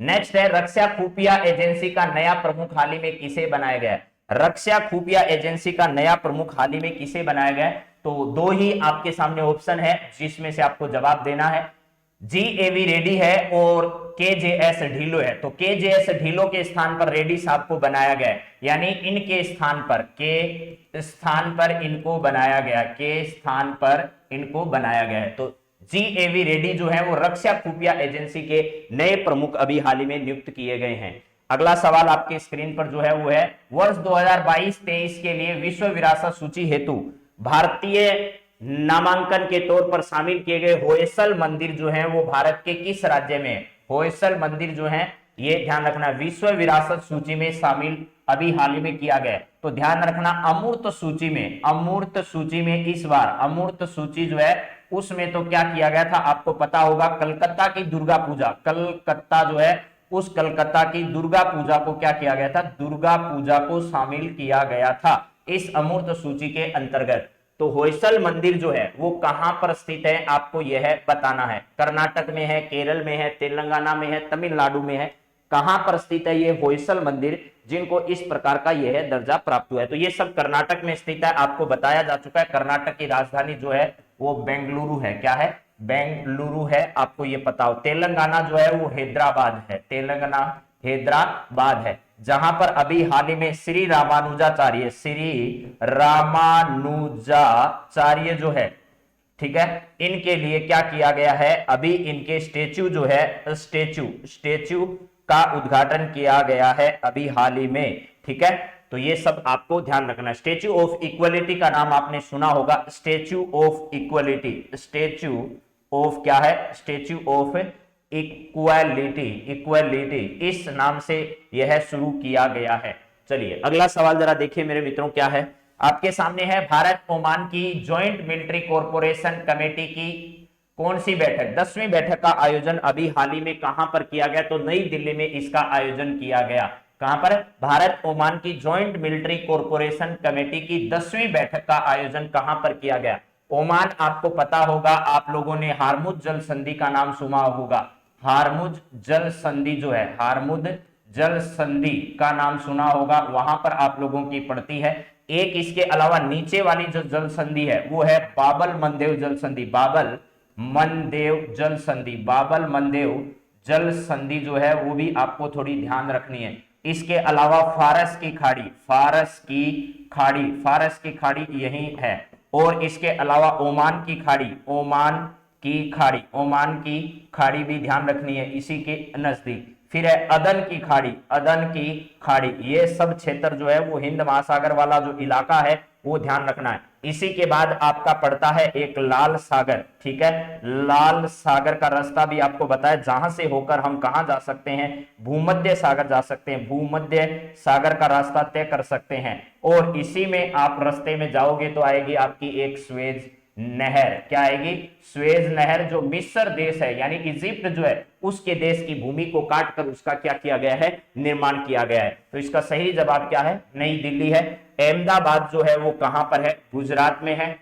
नेक्स्ट है, रक्षा खुफिया एजेंसी का नया प्रमुख हाल ही में किसे बनाया गया है। रक्षा खुफिया एजेंसी का नया प्रमुख हाल ही में किसे बनाया गया है, तो दो ही आपके सामने ऑप्शन है जिसमें से आपको जवाब देना है। GAV रेड्डी है और KJS ढिल्लो है। तो KJS ढिल्लो के स्थान पर रेड्डी साहब को बनाया गया है, यानी इनके स्थान पर, के स्थान पर इनको बनाया गया, के स्थान पर इनको बनाया गया है। तो GAV रेड्डी जो है वो रक्षा खुफिया एजेंसी के नए प्रमुख अभी हाल ही में नियुक्त किए गए हैं। अगला सवाल आपके स्क्रीन पर जो है वो है, वर्ष 2022-23 के लिए विश्व विरासत सूची हेतु भारतीय नामांकन के तौर पर शामिल किए गए होयसल मंदिर जो है वो भारत के किस राज्य में है। होयसल मंदिर जो है ये ध्यान रखना विश्व विरासत सूची में शामिल अभी हाल ही में किया गया। तो ध्यान रखना अमूर्त सूची में, अमूर्त सूची में इस बार अमूर्त सूची जो है उसमें तो क्या किया गया था आपको पता होगा, कलकत्ता की दुर्गा पूजा, कलकत्ता जो है उस कलकत्ता की दुर्गा पूजा को क्या किया गया था, दुर्गा पूजा को शामिल किया गया था इस अमूर्त सूची के अंतर्गत। तो होयसल मंदिर जो है वो कहां पर स्थित है आपको यह बताना है। कर्नाटक में है, केरल में है, तेलंगाना में है, तमिलनाडु में है, कहां पर स्थित है ये होयसल मंदिर जिनको इस प्रकार का यह दर्जा प्राप्त हुआ है। तो ये सब कर्नाटक में स्थित है, आपको बताया जा चुका है। कर्नाटक की राजधानी जो है वो बेंगलुरु है, क्या है, बेंगलुरु है, आपको ये पता हो। तेलंगाना जो है वो हैदराबाद है, तेलंगाना हैदराबाद है, जहां पर अभी हाल ही में श्री रामानुजाचार्य, श्री रामानुजाचार्य जो है, ठीक है, इनके लिए क्या किया गया है, अभी इनके स्टेच्यू जो है, स्टेच्यू का उद्घाटन किया गया है अभी हाल ही में, ठीक है। तो ये सब आपको ध्यान रखना। स्टेच्यू ऑफ इक्वलिटी का नाम आपने सुना होगा, statue of equality, statue of क्या है, स्टेच्यू ऑफ इक्वालिटी, इक्वालिटी इस नाम से यह शुरू किया गया है। चलिए अगला सवाल जरा देखिए मेरे मित्रों क्या है आपके सामने है, भारत ओमान की ज्वाइंट मिलिट्री कॉर्पोरेशन कमेटी की कौन सी बैठक, 10वीं बैठक का आयोजन अभी हाल ही में कहां पर किया गया, तो नई दिल्ली में इसका आयोजन किया गया। कहां पर, भारत ओमान की ज्वाइंट मिलिट्री कॉर्पोरेशन कमेटी की 10वीं बैठक का आयोजन कहां पर किया गया। ओमान आपको पता होगा, आप लोगों ने हारमुज जल संधि का नाम सुना होगा, हारमुज जल संधि जो है, हारमुज जल संधि का नाम सुना होगा, वहां पर आप लोगों की पड़ती है। एक इसके अलावा नीचे वाली जो जल संधि है वो है बाबल मंदेव जल संधि, बाबल मंदेव जल संधि, बाबल मंदेव जल संधि जो है वो भी आपको थोड़ी ध्यान रखनी है। इसके अलावा फारस की खाड़ी, फारस की खाड़ी, फारस की खाड़ी यही है। और इसके अलावा ओमान की खाड़ी, ओमान की खाड़ी, ओमान की खाड़ी भी ध्यान रखनी है इसी के नजदीक। फिर है अदन की खाड़ी, अदन की खाड़ी, ये सब क्षेत्र जो है वो हिंद महासागर वाला जो इलाका है वो ध्यान रखना है। इसी के बाद आपका पड़ता है एक लाल सागर, ठीक है, लाल सागर का रास्ता भी आपको बताया, जहां से होकर हम कहां जा सकते हैं, भूमध्य सागर जा सकते हैं, भूमध्य सागर का रास्ता तय कर सकते हैं। और इसी में आप रास्ते में जाओगे तो आएगी आपकी एक स्वेज नहर, क्या आएगी, स्वेज नहर, जो मिस्र देश है यानी इजिप्ट जो है उसके देश की भूमि को काटकर उसका क्या किया गया है, निर्माण किया गया है। तो इसका सही जवाब क्या है, नई दिल्ली है। अहमदाबाद जो है वो कहां पर है, गुजरात में है,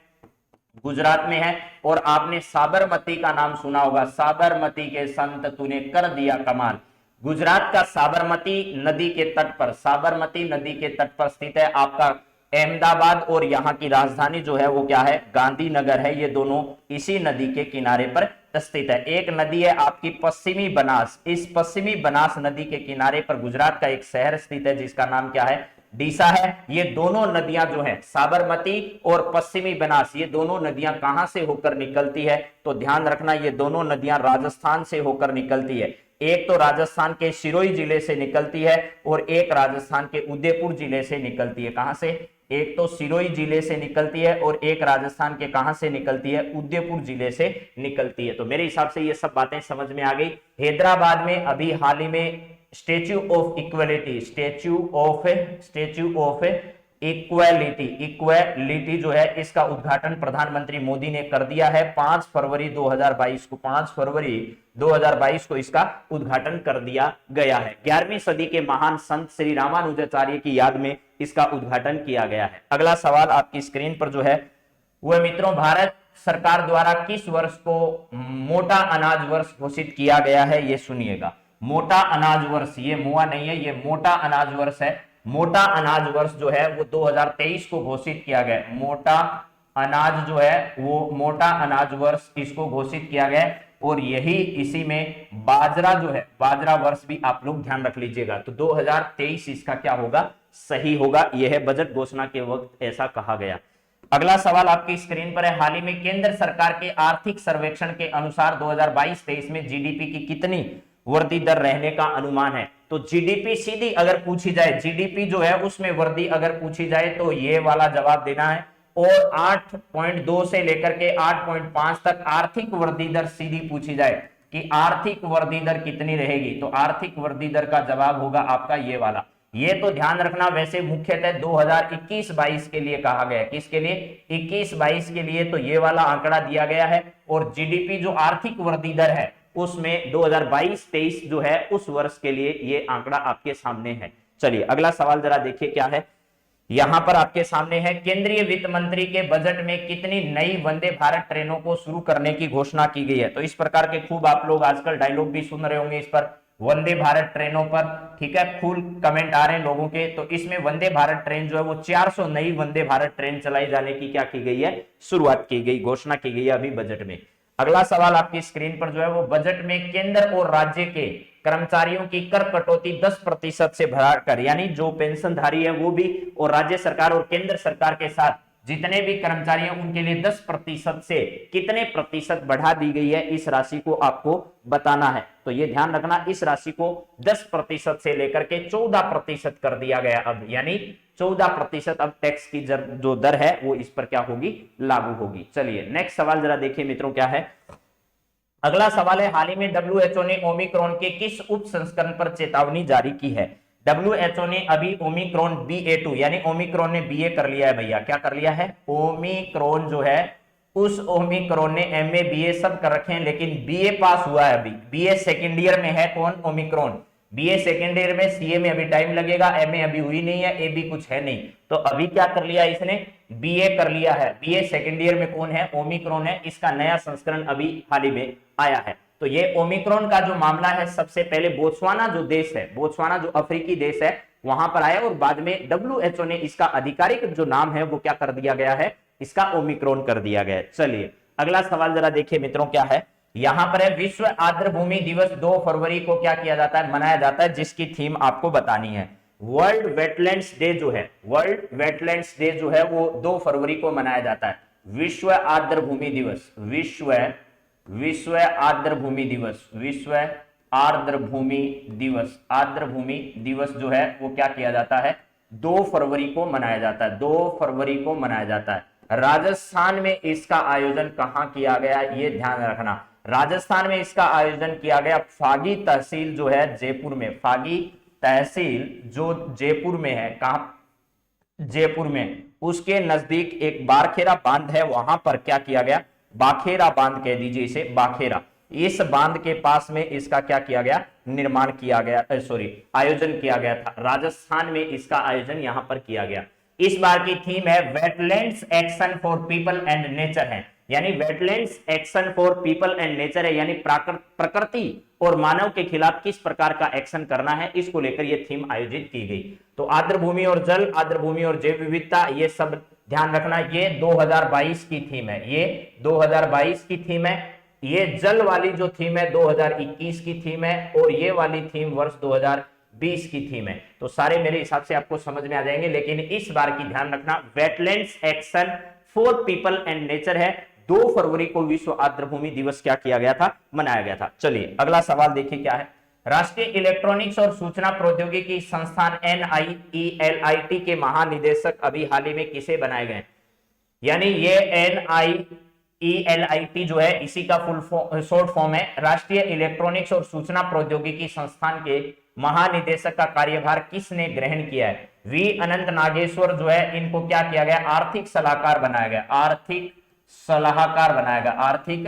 गुजरात में है। और आपने साबरमती का नाम सुना होगा, साबरमती के संत तूने कर दिया कमाल, गुजरात का साबरमती नदी के तट पर, साबरमती नदी के तट पर स्थित है आपका अहमदाबाद। और यहाँ की राजधानी जो है वो क्या है, गांधीनगर है। ये दोनों इसी नदी के किनारे पर स्थित है। एक नदी है आपकी पश्चिमी बनास, इस पश्चिमी बनास नदी के किनारे पर गुजरात का एक शहर स्थित है जिसका नाम क्या है, डीसा है। ये दोनों नदियां जो है साबरमती और पश्चिमी बनास, ये दोनों नदियां कहां से होकर निकलती है, तो ध्यान रखना ये दोनों नदियां राजस्थान से होकर निकलती है। एक तो राजस्थान के सिरोही जिले से निकलती है और एक राजस्थान के उदयपुर जिले से निकलती है। कहां से, एक तो सिरोही जिले से निकलती है और एक राजस्थान के कहां से निकलती है, उदयपुर जिले से निकलती है। तो मेरे हिसाब से ये सब बातें समझ में आ गई। हैदराबाद में अभी हाल ही में statue of equality, statue of equality जो है, इसका उद्घाटन प्रधानमंत्री मोदी ने कर दिया है 5 फरवरी 2022 को। 5 फरवरी 2022 को इसका उद्घाटन कर दिया गया है। 11वीं सदी के महान संत श्री रामानुजाचार्य की याद में इसका उद्घाटन किया गया है। अगला सवाल आपकी स्क्रीन पर जो है वह मित्रों, भारत सरकार द्वारा किस वर्ष को मोटा अनाज वर्ष घोषित किया गया है, ये सुनिएगा। मोटा अनाज वर्ष, ये मुआ नहीं है, ये मोटा अनाज वर्ष है। मोटा अनाज वर्ष जो है वो 2023 को घोषित किया गया। मोटा अनाज जो है वो मोटा अनाज वर्ष इसको घोषित किया गया। और यही इसी में बाजरा जो है, बाजरा वर्ष भी आप लोग ध्यान रख लीजिएगा। तो 2023 इसका क्या होगा, सही होगा। यह है बजट घोषणा के वक्त ऐसा कहा गया। अगला सवाल आपकी स्क्रीन पर है, हाल ही में केंद्र सरकार के आर्थिक सर्वेक्षण के अनुसार 2022-23 में जीडीपी की कितनी वृद्धि दर रहने का अनुमान है। तो जीडीपी सीधी अगर पूछी जाए, जीडीपी जो है उसमें वृद्धि अगर पूछी जाए तो ये वाला जवाब देना है। और 8.2 से लेकर के 8.5 तक आर्थिक वृद्धि दर सीधी पूछी जाए कि आर्थिक वृद्धि दर कितनी रहेगी, तो आर्थिक वृद्धि दर का जवाब होगा आपका ये वाला। ये तो ध्यान रखना, वैसे मुख्यतः 2021-22 के लिए कहा गया। किसके लिए, 21-22 के लिए तो ये वाला आंकड़ा दिया गया है। और जीडीपी जो आर्थिक वृद्धि दर है उसमें 2022-23 जो है उस वर्ष के लिए ये आंकड़ा आपके सामने है। चलिए अगला सवाल जरा देखिए क्या है, यहां पर आपके सामने है, केंद्रीय वित्त मंत्री के बजट में कितनी नई वंदे भारत ट्रेनों को शुरू करने की घोषणा की गई है। तो इस प्रकार के खूब आप लोग आजकल डायलॉग भी सुन रहे होंगे इस पर, वंदे भारत ट्रेनों पर, ठीक है, फुल कमेंट आ रहे हैं लोगों के। तो इसमें वंदे भारत ट्रेन जो है वो 400 नई वंदे भारत ट्रेन चलाई जाने की क्या की गई है, शुरुआत की गई, घोषणा की गई है अभी बजट में। अगला सवाल आपकी स्क्रीन पर जो है वो, बजट में केंद्र और राज्य के कर्मचारियों की कर कटौती 10% से बढ़ाकर, यानी जो पेंशनधारी है वो भी, और राज्य सरकार और केंद्र सरकार के साथ जितने भी कर्मचारी हैं उनके लिए 10% से कितने प्रतिशत बढ़ा दी गई है, इस राशि को आपको बताना है। तो ये ध्यान रखना, इस राशि को 10% से लेकर के 14% कर दिया गया अब, यानी 14% अब टैक्स की जो दर है वो इस पर क्या होगी, लागू होगी। चलिए नेक्स्ट सवाल जरा देखिए मित्रों क्या है। अगला सवाल है, हाल ही में डब्ल्यूएचओ ने ओमिक्रॉन के किस उप संस्करण पर चेतावनी जारी की है। डब्ल्यूएचओ ने अभी ओमिक्रॉन BA2 यानी ओमिक्रॉन ने BA कर लिया है भैया, क्या कर लिया है, ओमिक्रॉन जो है उस ओमिक्रॉन ने MA BA सब कर रखे हैं, लेकिन BA पास हुआ है अभी। BA सेकेंड ईयर में है कौन, ओमिक्रॉन। BA सेकेंड ईयर में, CA में अभी टाइम लगेगा, MA अभी हुई नहीं है, AB कुछ है नहीं। तो अभी क्या कर लिया इसने, BA कर लिया है। BA सेकेंड ईयर में कौन है, ओमिक्रॉन है। इसका नया संस्करण अभी हाल ही में आया है। तो ये ओमिक्रॉन का जो मामला है, सबसे पहले बोत्सवाना जो देश है, बोत्सवाना जो अफ्रीकी देश है वहां पर आया, और बाद में डब्ल्यूएचओ ने इसका आधिकारिक जो नाम है वो क्या कर दिया गया है, इसका ओमिक्रॉन कर दिया गया है। चलिए अगला सवाल जरा देखिए मित्रों क्या है, यहां पर है, विश्व आर्द्रभूमि दिवस 2 फरवरी को क्या किया जाता है, मनाया जाता है, जिसकी थीम आपको बतानी है। वर्ल्ड वेटलैंड्स डे जो है, वर्ल्ड वेटलैंड्स डे जो है वो 2 फरवरी को मनाया जाता है। विश्व आर्द्रभूमि दिवस, विश्व आर्द्रभूमि दिवस, विश्व आर्द्रभूमि दिवस, आर्द्रभूमि दिवस जो है वो क्या किया जाता है, 2 फरवरी को मनाया जाता है, 2 फरवरी को मनाया जाता है। राजस्थान में इसका आयोजन कहां किया गया, ये ध्यान रखना। राजस्थान में इसका आयोजन किया गया फागी तहसील जो है जयपुर में, फागी तहसील जो जयपुर में है, कहां, जयपुर में, उसके नजदीक एक बारखेरा बांध है, वहां पर क्या किया गया, बाखेरा बांध कह दीजिए इसे, बाखेरा, इस बांध के पास में इसका क्या किया गया, निर्माण किया गया, आयोजन किया गया था। राजस्थान में इसका आयोजन यहां पर किया गया। इस बार की थीम है wetlands action for people and nature है, यानी wetlands action for people and nature है, यानी प्रकृति और मानव के खिलाफ किस प्रकार का एक्शन करना है, इसको लेकर यह थीम आयोजित की गई। तो आर्द्रभूमि और जल, आर्द्रभूमि और जैव विविधता, ये सब ध्यान रखना। ये 2022 की थीम है, ये 2022 की थीम है। ये जल वाली जो थीम है 2021 की थीम है, और ये वाली थीम वर्ष 2020 की थीम है। तो सारे मेरे हिसाब से आपको समझ में आ जाएंगे, लेकिन इस बार की ध्यान रखना, wetlands action for people and nature है। 2 फरवरी को विश्व आर्द्रभूमि दिवस क्या किया गया था, मनाया गया था। चलिए अगला सवाल देखिए क्या है, राष्ट्रीय इलेक्ट्रॉनिक्स और सूचना प्रौद्योगिकी संस्थान NIELIT के महानिदेशक अभी हाल ही में किसे बनाए गए? यानी ये NIELIT जो है इसी का शॉर्ट फॉर्म है। राष्ट्रीय इलेक्ट्रॉनिक्स और सूचना प्रौद्योगिकी संस्थान के महानिदेशक का कार्यभार किसने ग्रहण किया है? वी अनंत नागेश्वर जो है इनको क्या किया गया? आर्थिक सलाहकार बनाया गया, आर्थिक सलाहकार बनाया गया, आर्थिक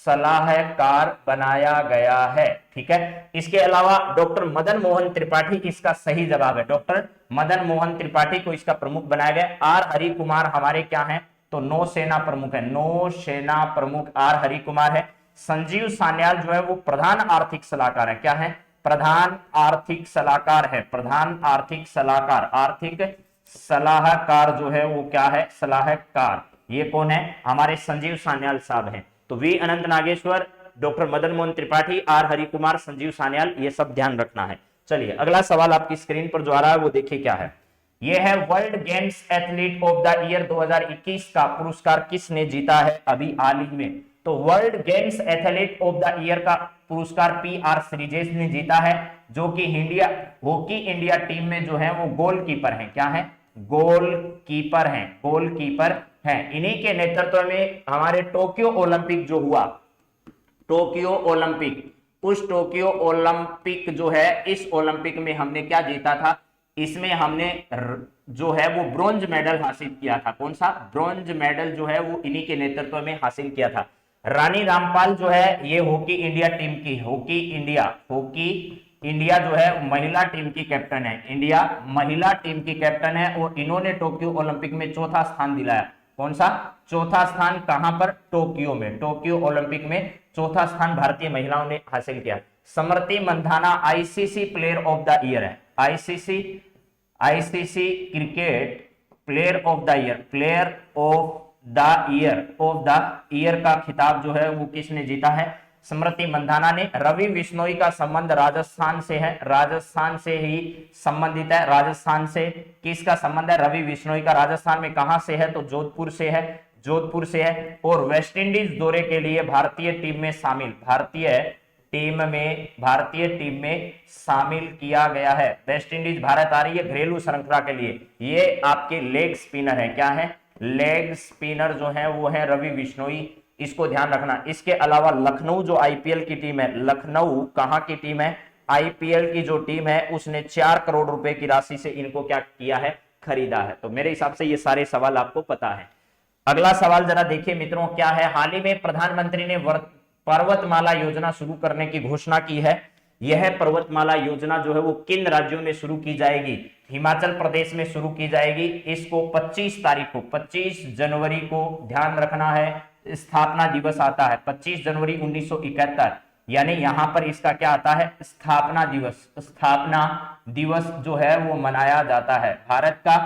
सलाहकार बनाया गया है। ठीक है, इसके अलावा डॉक्टर मदन मोहन त्रिपाठी इसका सही जवाब है। डॉक्टर मदन मोहन त्रिपाठी को इसका प्रमुख बनाया गया। आर हरि कुमार हमारे क्या है? तो नौसेना प्रमुख है, नौसेना प्रमुख आर हरि कुमार है। संजीव सान्याल जो है वो प्रधान आर्थिक सलाहकार है। क्या है? प्रधान आर्थिक सलाहकार है, प्रधान आर्थिक सलाहकार, आर्थिक सलाहकार जो है वो क्या है? सलाहकार। ये कौन है? हमारे संजीव सान्याल साहब हैं। तो V Anant Nageshwar, doctor Madan Mohan Tripathi, R Hari Kumar, Sanjeev Sanyal, ये सब ध्यान रखना है। चलिए अगला सवाल आपकी स्क्रीन पर जो आ रहा है वो देखिए क्या है। ये है world games athlete of the year 2021 का पुरस्कार किसने जीता है अभी हाल ही में? तो world games athlete of the year का पुरस्कार PR श्रीजेश ने जीता है, जो कि इंडिया हॉकी इंडिया टीम में जो है वो गोलकीपर हैं। क्या है? गोलकीपर हैं, गोलकीपर हैं। इन्हीं के नेतृत्व में हमारे टोक्यो ओलंपिक जो हुआ, टोक्यो ओलंपिक, उस टोक्यो ओलंपिक जो है इस ओलंपिक में हमने क्या जीता था? इसमें हमने जो है वो ब्रोंज मेडल हासिल किया था। कौन सा? ब्रोंज मेडल जो है वो इन्हीं के नेतृत्व में हासिल किया था। रानी रामपाल जो है ये हॉकी इंडिया टीम की, हॉकी इंडिया जो है महिला टीम की कैप्टन है, इंडिया महिला टीम की कैप्टन है और इन्होंने टोक्यो ओलंपिक में चौथा स्थान दिलाया। कौन सा? चौथा स्थान। कहां पर? टोक्यो में, टोक्यो ओलंपिक में चौथा स्थान भारतीय महिलाओं ने हासिल किया। Smriti Mandhana ICC player of the year है, ICC cricket player of the year, player of the year का खिताब जो है वो किसने जीता है? स्मृति मंधाना ने। रवि बिश्नोई का संबंध राजस्थान से है, राजस्थान से ही संबंधित है। राजस्थान से किसका संबंध है? रवि बिश्नोई का। राजस्थान में कहां से है? तो जोधपुर से है, जोधपुर से है। और वेस्ट इंडीज दौरे के लिए भारतीय टीम में शामिल, भारतीय टीम में शामिल किया गया है। वेस्ट इंडीज भारत आ रही है घरेलू श्रृंखला के लिए। ये आपके लेग स्पिनर है। क्या है? लेग स्पिनर जो है वो है रवि बिश्नोई, इसको ध्यान रखना। इसके अलावा लखनऊ जो IPL की टीम है, लखनऊ कहां की टीम है? IPL की जो टीम है उसने 4 करोड़ रुपए की राशि से इनको क्या किया है? खरीदा है। तो मेरे हिसाब से ये सारे सवाल आपको पता है। अगला सवाल जरा देखिए मित्रों क्या है। हाल ही में प्रधानमंत्री ने पर्वतमाला योजना शुरू करने की घोषणा की है। यह पर्वतमाला योजना जो है वो किन राज्यों में शुरू की जाएगी? हिमाचल प्रदेश में शुरू की जाएगी। इसको 25 तारीख को, 25 जनवरी को ध्यान रखना है, स्थापना दिवस आता है 25 जनवरी 1971, यानी यहां पर इसका क्या आता है? स्थापना दिवस। स्थापना दिवस जो है वो मनाया जाता है। भारत का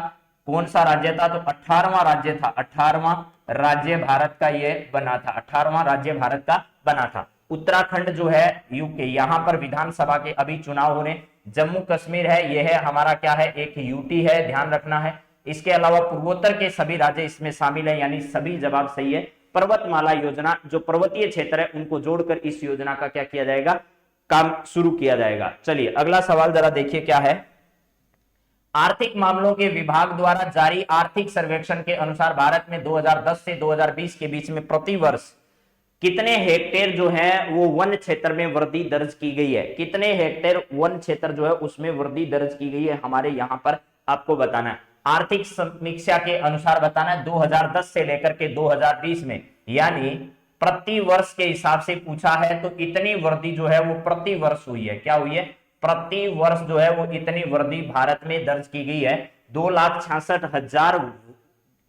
कौन सा राज्य था? तो 18वां राज्य था, 18वां राज्य भारत का ये बना था, 18वां राज्य भारत का बना था। उत्तराखंड जो है यूके, यहां पर विधानसभा के अभी चुनाव होने। जम्मू कश्मीर है, यह है हमारा क्या है? एक यूटी है, ध्यान रखना है। इसके अलावा पूर्वोत्तर के सभी राज्य इसमें शामिल है, यानी सभी जवाब सही है। पर्वतमाला योजना, जो पर्वतीय क्षेत्र है उनको जोड़कर इस योजना का क्या किया जाएगा? काम शुरू किया जाएगा। चलिए अगला सवाल जरा देखिए क्या है। आर्थिक मामलों के विभाग द्वारा जारी आर्थिक सर्वेक्षण के अनुसार भारत में 2010 से 2020 के बीच में प्रति वर्ष कितने हेक्टेयर जो है वो वन क्षेत्र में वृद्धि दर्ज की गई है? कितने हेक्टेयर वन क्षेत्र जो है उसमें वृद्धि दर्ज की गई है हमारे यहां पर आपको बताना है। आर्थिक समीक्षा के अनुसार बताना है 2010 से लेकर के 2020 में, यानी प्रति वर्ष के हिसाब से पूछा है। तो इतनी वृद्धि जो है वो प्रति वर्ष हुई है। क्या हुई है? प्रति वर्ष जो है वो इतनी वृद्धि भारत में दर्ज की गई है। 2,66,000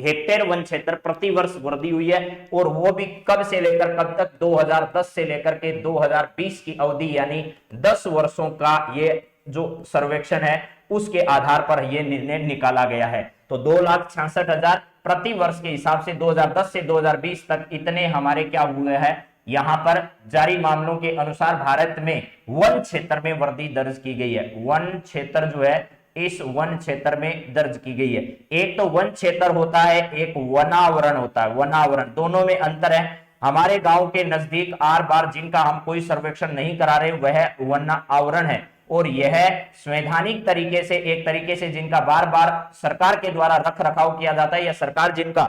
हेक्टेयर वन क्षेत्र प्रति वर्ष वृद्धि हुई है। और वो भी कब से लेकर कब तक? 2010 से लेकर के 2020 की अवधि, यानी 10 वर्षों का ये जो सर्वेक्षण है उसके आधार पर यह निर्णय निकाला गया है। तो 2,66,000 प्रति वर्ष के हिसाब से 2010 से 2020 तक इतने हमारे क्या हुए हैं? यहां पर जारी मामलों के अनुसार भारत में वन क्षेत्र में वृद्धि दर्ज की गई है। वन क्षेत्र जो है इस वन क्षेत्र में दर्ज की गई है। एक तो वन क्षेत्र होता है, एक वनावरण होता है। वनावरण, दोनों में अंतर है। हमारे गांव के नजदीक आर बार जिनका हम कोई सर्वेक्षण नहीं करा रहे वह वन आवरण है, और यह संवैधानिक तरीके से, एक तरीके से जिनका बार बार सरकार के द्वारा रख रखाव किया जाता है या सरकार जिनका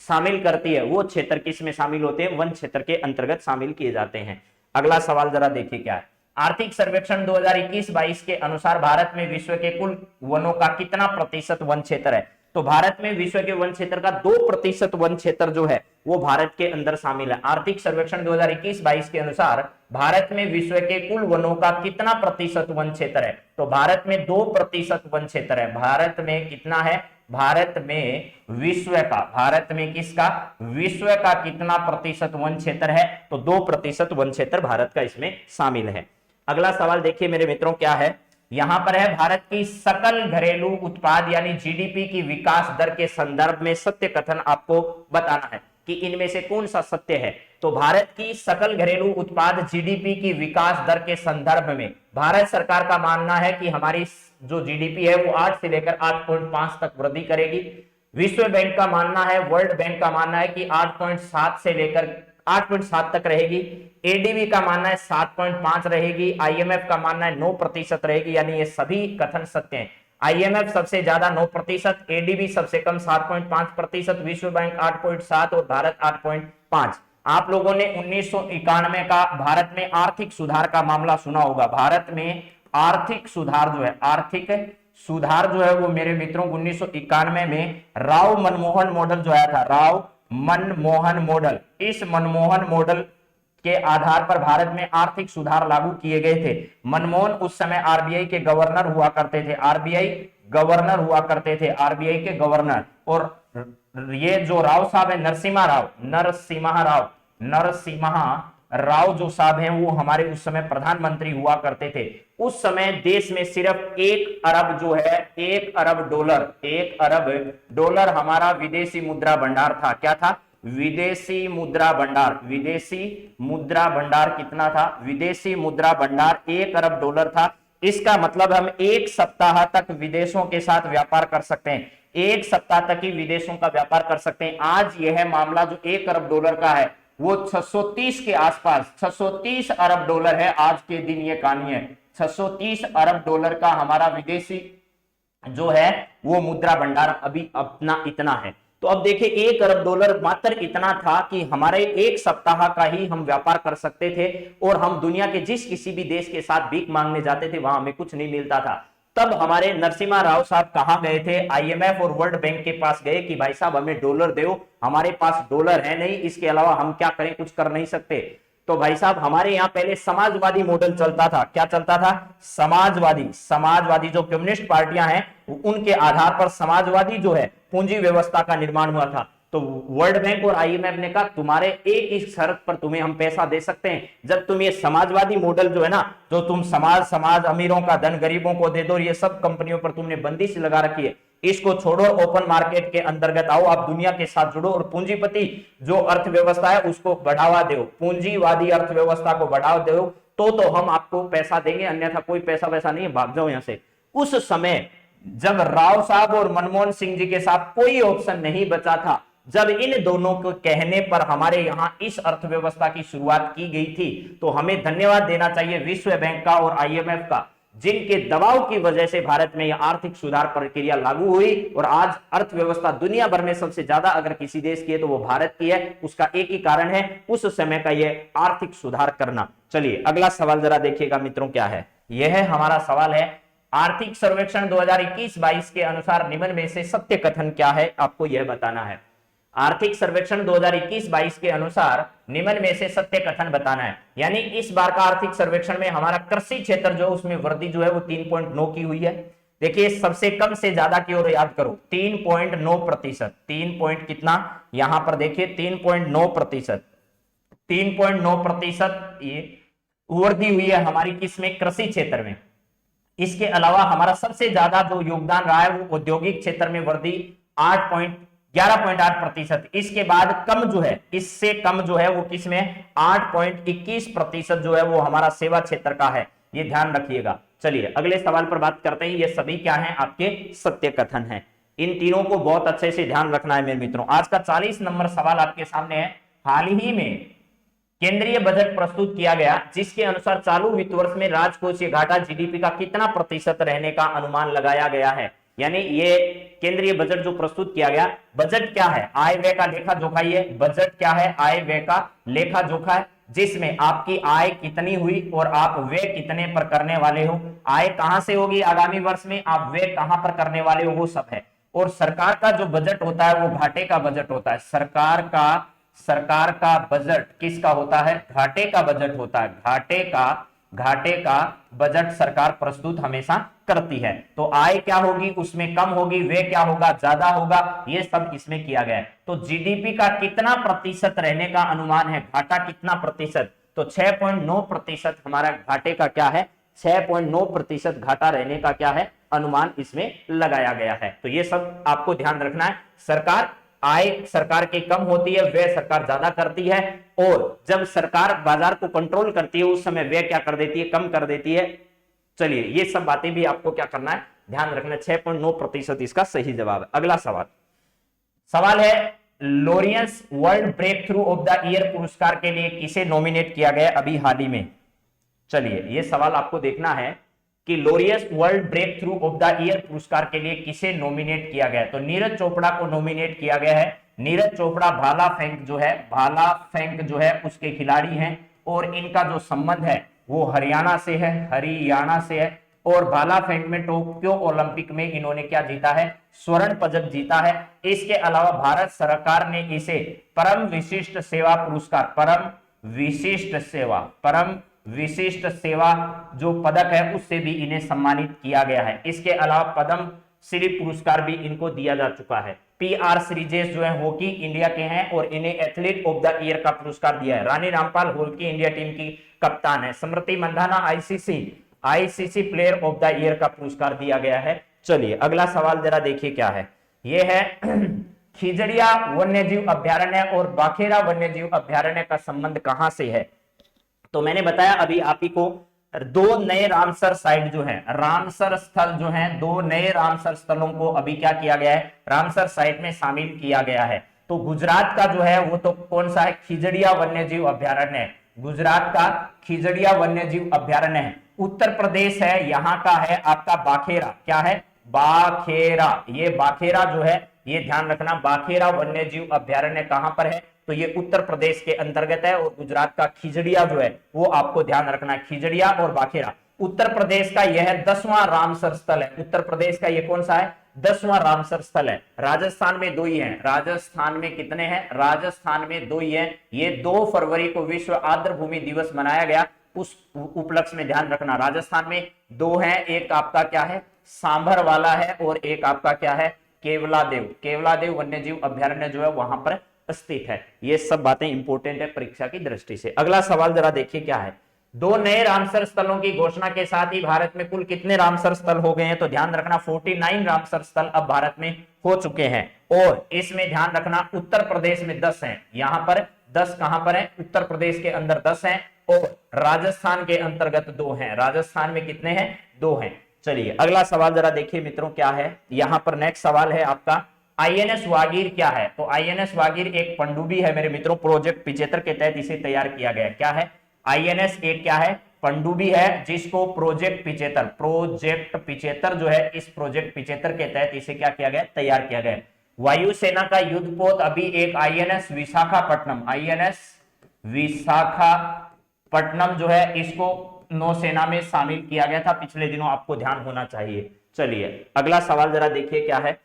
शामिल करती है, वो क्षेत्र किस में शामिल होते हैं, वन क्षेत्र के अंतर्गत शामिल किए जाते हैं। अगला सवाल जरा देखिए क्या है। आर्थिक सर्वेक्षण 2021-22 के अनुसार भारत में विश्व के कुल वनों का कितना प्रतिशत वन क्षेत्र है? तो भारत में विश्व के वन क्षेत्र का 2% वन क्षेत्र जो है वो भारत के अंदर शामिल है। आर्थिक सर्वेक्षण 2021-22 के अनुसार भारत में विश्व के कुल वनों का कितना प्रतिशत वन क्षेत्र है? तो भारत में 2% वन क्षेत्र है। भारत में कितना है? भारत में विश्व का, भारत में किसका? विश्व का कितना प्रतिशत वन क्षेत्र है? तो 2% वन क्षेत्र भारत का इसमें शामिल है। अगला सवाल देखिए मेरे मित्रों क्या है, यहां पर है भारत की सकल घरेलू उत्पाद यानी जीडीपी की विकास दर के संदर्भ में सत्य कथन आपको बताना है कि इनमें से कौन सा सत्य है। तो भारत की सकल घरेलू उत्पाद जीडीपी की विकास दर के संदर्भ में भारत सरकार का मानना है कि हमारी जो जीडीपी है वो 8 से लेकर 8.5 तक वृद्धि करेगी। विश्व बैंक का मानना है, वर्ल्ड बैंक का मानना है कि 8.7 से लेकर 8.7 तक रहेगी। एडीबी का मानना है 7.5 रहेगी। आईएमएफ का मानना है 9% रहेगी। यानी ये सभी कथन सत्य हैं। आईएमएफ सबसे ज्यादा 9%, एडीबी सबसे कम 7.5%, विश्व बैंक 8.7 और भारत 8.5। आप लोगों ने 1991 का भारत में आर्थिक सुधार का मामला सुना होगा। भारत में आर्थिक सुधार जो है, आर्थिक सुधार जो है वो मेरे मित्रों 1991 में राव मनमोहन मॉडल जो आया था, राव मनमोहन मॉडल, इस मनमोहन मॉडल के आधार पर भारत में आर्थिक सुधार लागू किए गए थे। मनमोहन उस समय आरबीआई के गवर्नर हुआ करते थे, आरबीआई गवर्नर हुआ करते थे, आरबीआई के गवर्नर। और ये जो राव साहब है, नरसिम्हा राव जो साहब हैं वो हमारे उस समय प्रधानमंत्री हुआ करते थे। उस समय देश में सिर्फ 1 अरब जो है, 1 अरब डॉलर हमारा विदेशी मुद्रा भंडार था। क्या था? विदेशी मुद्रा भंडार। विदेशी मुद्रा भंडार कितना था? विदेशी मुद्रा भंडार 1 अरब डॉलर था। इसका मतलब हम 1 सप्ताह तक विदेशों के साथ व्यापार कर सकते हैं, 1 सप्ताह तक ही विदेशों का व्यापार कर सकते हैं। आज यह मामला जो 1 अरब डॉलर का है वो 630 के आसपास, 630 अरब डॉलर है। आज के दिन ये कहानी है, 630 अरब डॉलर का हमारा विदेशी जो है वो मुद्रा भंडार अभी अपना इतना है। तो अब देखिए 1 अरब डॉलर मात्र इतना था कि हमारे 1 सप्ताह का ही हम व्यापार कर सकते थे, और हम दुनिया के जिस किसी भी देश के साथ भीख मांगने जाते थे वहां हमें कुछ नहीं मिलता था। तब हमारे नरसिम्हा राव साहब कहां गए थे? आईएमएफ और वर्ल्ड बैंक के पास गए कि भाई साहब हमें डॉलर दो, हमारे पास डॉलर है नहीं, इसके अलावा हम क्या करें, कुछ कर नहीं सकते। तो भाई साहब हमारे यहाँ पहले समाजवादी मॉडल चलता था। क्या चलता था? समाजवादी जो कम्युनिस्ट पार्टियां हैं उनके आधार पर समाजवादी जो है पूंजी व्यवस्था का निर्माण हुआ था। तो वर्ल्ड बैंक और आईएमएफ ने कहा तुम्हारे एक ही शर्त पर तुम्हें हम पैसा दे सकते हैं, जब तुम ये समाजवादी मॉडल जो है ना, जो तुम समाज अमीरों का धन गरीबों को दे दो, ये सब कंपनियों पर तुमने बंदिश लगा रखी है, इसको छोड़ो, ओपन मार्केट के अंतर्गत आओ, आप दुनिया के साथ जुड़ो और पूंजीपति जो अर्थव्यवस्था है उसको बढ़ावा दो, पूंजीवादी अर्थव्यवस्था को बढ़ावा दो, तो हम आपको पैसा देंगे, अन्यथा कोई पैसा वैसा नहीं है, भाग जाओ यहां से। उस समय जब राव साहब और मनमोहन सिंह जी के साथ कोई ऑप्शन नहीं बचा था, जब इन दोनों के कहने पर हमारे यहां इस अर्थव्यवस्था की शुरुआत की गई थी, तो हमें धन्यवाद देना चाहिए विश्व बैंक का और आईएमएफ का, जिनके दबाव की वजह से भारत में यह आर्थिक सुधार प्रक्रिया लागू हुई और आज अर्थव्यवस्था दुनिया भर में सबसे ज्यादा अगर किसी देश की है तो वो भारत की है। उसका एक ही कारण है, उस समय का यह आर्थिक सुधार करना। चलिए अगला सवाल जरा देखिएगा मित्रों क्या है। यह हमारा सवाल है, आर्थिक सर्वेक्षण 2021-22 के अनुसार निम्न में से सत्य कथन क्या है, आपको यह बताना है। आर्थिक सर्वेक्षण 2021-22 के अनुसार निम्न में से सत्य कथन बताना है। यानी इस बार का आर्थिक सर्वेक्षण में हमारा कृषि क्षेत्र जो उसमें वृद्धि जो है वो 3.9 की हुई है। देखिए सबसे कम से ज्यादा की ओर याद करो, 3.9%, 3 पॉइंट कितना यहां पर देखिए 3.9%, 3.9% ये वृद्धि हुई है हमारी किसमें? कृषि क्षेत्र में। इसके अलावा हमारा सबसे ज्यादा जो योगदान रहा है वो औद्योगिक क्षेत्र में वृद्धि 11.8%। इसके बाद कम जो है, इससे कम जो है वो किसमें? 8.21% जो है वो हमारा सेवा क्षेत्र का है, ये ध्यान रखिएगा। चलिए अगले सवाल पर बात करते हैं। ये सभी क्या हैं? आपके सत्य कथन हैं। इन तीनों को बहुत अच्छे से ध्यान रखना है मेरे मित्रों। आज का 40 नंबर सवाल आपके सामने है। हाल ही में केंद्रीय बजट प्रस्तुत किया गया जिसके अनुसार चालू वित्त वर्ष में राजकोषीय घाटा जीडीपी का कितना प्रतिशत रहने का अनुमान लगाया गया है। यानी ये केंद्रीय बजट जो प्रस्तुत किया गया, बजट क्या है, आय व्यय का लेखा जोखा। ये बजट क्या है, आय व्यय का लेखा जोखा है, जिसमें आपकी आय कितनी हुई और आप व्यय कितने पर करने वाले हो, आय कहां से होगी आगामी वर्ष में, आप व्यय कहां पर करने वाले हो, वो सब है। और सरकार का जो बजट होता है वो घाटे का बजट होता है। सरकार का बजट किसका होता है, घाटे का बजट होता है। घाटे का बजट सरकार प्रस्तुत हमेशा करती है। तो आय क्या होगी, उसमें कम होगी, व्यय क्या होगा, ज्यादा होगा, ये सब इसमें किया गया है। तो जीडीपी का कितना प्रतिशत रहने का अनुमान है, घाटा कितना प्रतिशत, तो 6.9% हमारा घाटे का क्या है, 6.9% घाटा रहने का क्या है अनुमान इसमें लगाया गया है। तो ये सब आपको ध्यान रखना है। आय सरकार की कम होती है, व्यय सरकार ज्यादा करती है, और जब सरकार बाजार को कंट्रोल करती है उस समय व्यय क्या कर देती है, कम कर देती है। चलिए ये सब बातें भी आपको क्या करना है, ध्यान रखना। 6.9% इसका सही जवाब है। अगला सवाल है Laureus world break through of the year पुरस्कार के लिए किसे नॉमिनेट किया गया अभी हाल ही में। चलिए ये सवाल आपको देखना है कि Laureus World break through of the year पुरस्कार के लिए किसे नॉमिनेट किया गया। तो नीरज चोपड़ा को नॉमिनेट किया गया है। नीरज चोपड़ा भाला फेंक जो है उसके खिलाड़ी हैं, और इनका जो संबंध है वो हरियाणा से है। और भाला फेंक में टोक्यो ओलंपिक में इन्होंने क्या जीता है, स्वर्ण पदक जीता है। इसके अलावा भारत सरकार ने इसे परम विशिष्ट सेवा पुरस्कार, परम विशिष्ट सेवा जो पदक है उससे भी इन्हें सम्मानित किया गया है। इसके अलावा पद्म श्री पुरस्कार भी इनको दिया जा चुका है। PR श्रीजेश जो है हॉकी इंडिया के हैं और इन्हें एथलीट ऑफ द ईयर का पुरस्कार दिया है। Rani Rampal hockey India team की कप्तान है। Smriti Mandhana ICC player of the year का पुरस्कार दिया गया है। चलिए अगला सवाल जरा देखिए क्या है, यह है खिजड़िया वन्यजीव अभ्यारण्य और बाखेरा वन्यजीव अभ्यारण्य का संबंध कहां से है। तो मैंने बताया अभी आप ही को, दो नए रामसर साइट जो है, रामसर स्थल जो है, दो नए रामसर स्थलों को अभी क्या किया गया है, रामसर साइट में शामिल किया गया है। तो गुजरात का जो है वो तो कौन सा है, खिजड़िया वन्यजीव अभ्यारण्य है। गुजरात का खिजड़िया वन्यजीव अभ्यारण्य है। उत्तर प्रदेश है, यहाँ का है आपका बाखेरा, क्या है, बाखेरा। ये बाखेरा जो है, ये ध्यान रखना, बाखेरा वन्यजीव अभ्यारण्य कहां पर है, तो ये उत्तर प्रदेश के अंतर्गत है। और गुजरात का खिजड़िया जो है वो आपको ध्यान रखना है, खिजड़िया और बाखेरा। उत्तर प्रदेश का यह 10वां रामसर स्थल है। उत्तर प्रदेश का ये कौन सा है, 10वां रामसर स्थल है। राजस्थान में 2 ही है। राजस्थान में कितने हैं, राजस्थान में 2 ही है। ये 2 फरवरी को विश्व आर्द्र भूमि दिवस मनाया गया, उस उपलक्ष्य में ध्यान रखना। राजस्थान में 2 है, एक आपका क्या है, सांभर वाला है, और एक आपका क्या है, केवलादेव वन्यजीव अभ्यारण्य जो है वहां पर स्थित है। ये सब बातें इंपॉर्टेंट है परीक्षा की दृष्टि से। अगला सवाल जरा देखिए क्या है, 2 नए रामसर स्थलों की घोषणा के साथ ही भारत में कुल कितने रामसर स्थल हो गए हैं। तो ध्यान रखना 49 रामसर स्थल अब भारत में हो चुके हैं। और इसमें ध्यान रखना उत्तर प्रदेश में 10 हैं। यहां पर 10 कहां पर है, उत्तर प्रदेश के अंदर 10 हैं, और राजस्थान के अंतर्गत 2 हैं। राजस्थान में कितने हैं, 2 हैं। चलिए अगला सवाल जरा देखिए मित्रों क्या है, यहां पर नेक्स्ट सवाल है आपका, INS वागीर क्या है। तो INS वागीर एक पनडुब्बी है मेरे मित्रों, प्रोजेक्ट 75 के तहत इसे तैयार किया गया है। क्या है, INS एक क्या है, पनडुब्बी है, जिसको प्रोजेक्ट 75 जो है, इस प्रोजेक्ट 75 के तहत इसे क्या किया गया, तैयार किया गया। वायुसेना का युद्धपोत अभी एक INS विशाखापट्टनम जो है, इसको नौसेना में शामिल किया गया था पिछले दिनों, आपको ध्यान होना चाहिए। चलिए अगला सवाल जरा देखिए क्या है,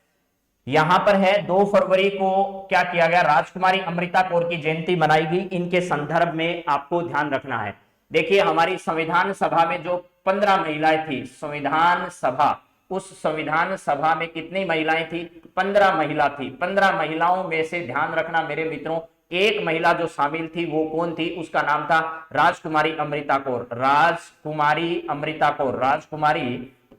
यहां पर है 2 फरवरी को क्या किया गया, राजकुमारी अमृता कौर की जयंती मनाई गई। इनके संदर्भ में आपको ध्यान रखना है। देखिए हमारी संविधान सभा में जो 15 महिलाएं थी, उस संविधान सभा में कितनी महिलाएं थी, 15 महिला थी। 15 महिलाओं में से ध्यान रखना मेरे मित्रों, एक महिला जो शामिल थी वो कौन थी, उसका नाम था राजकुमारी अमृता कौर। राजकुमारी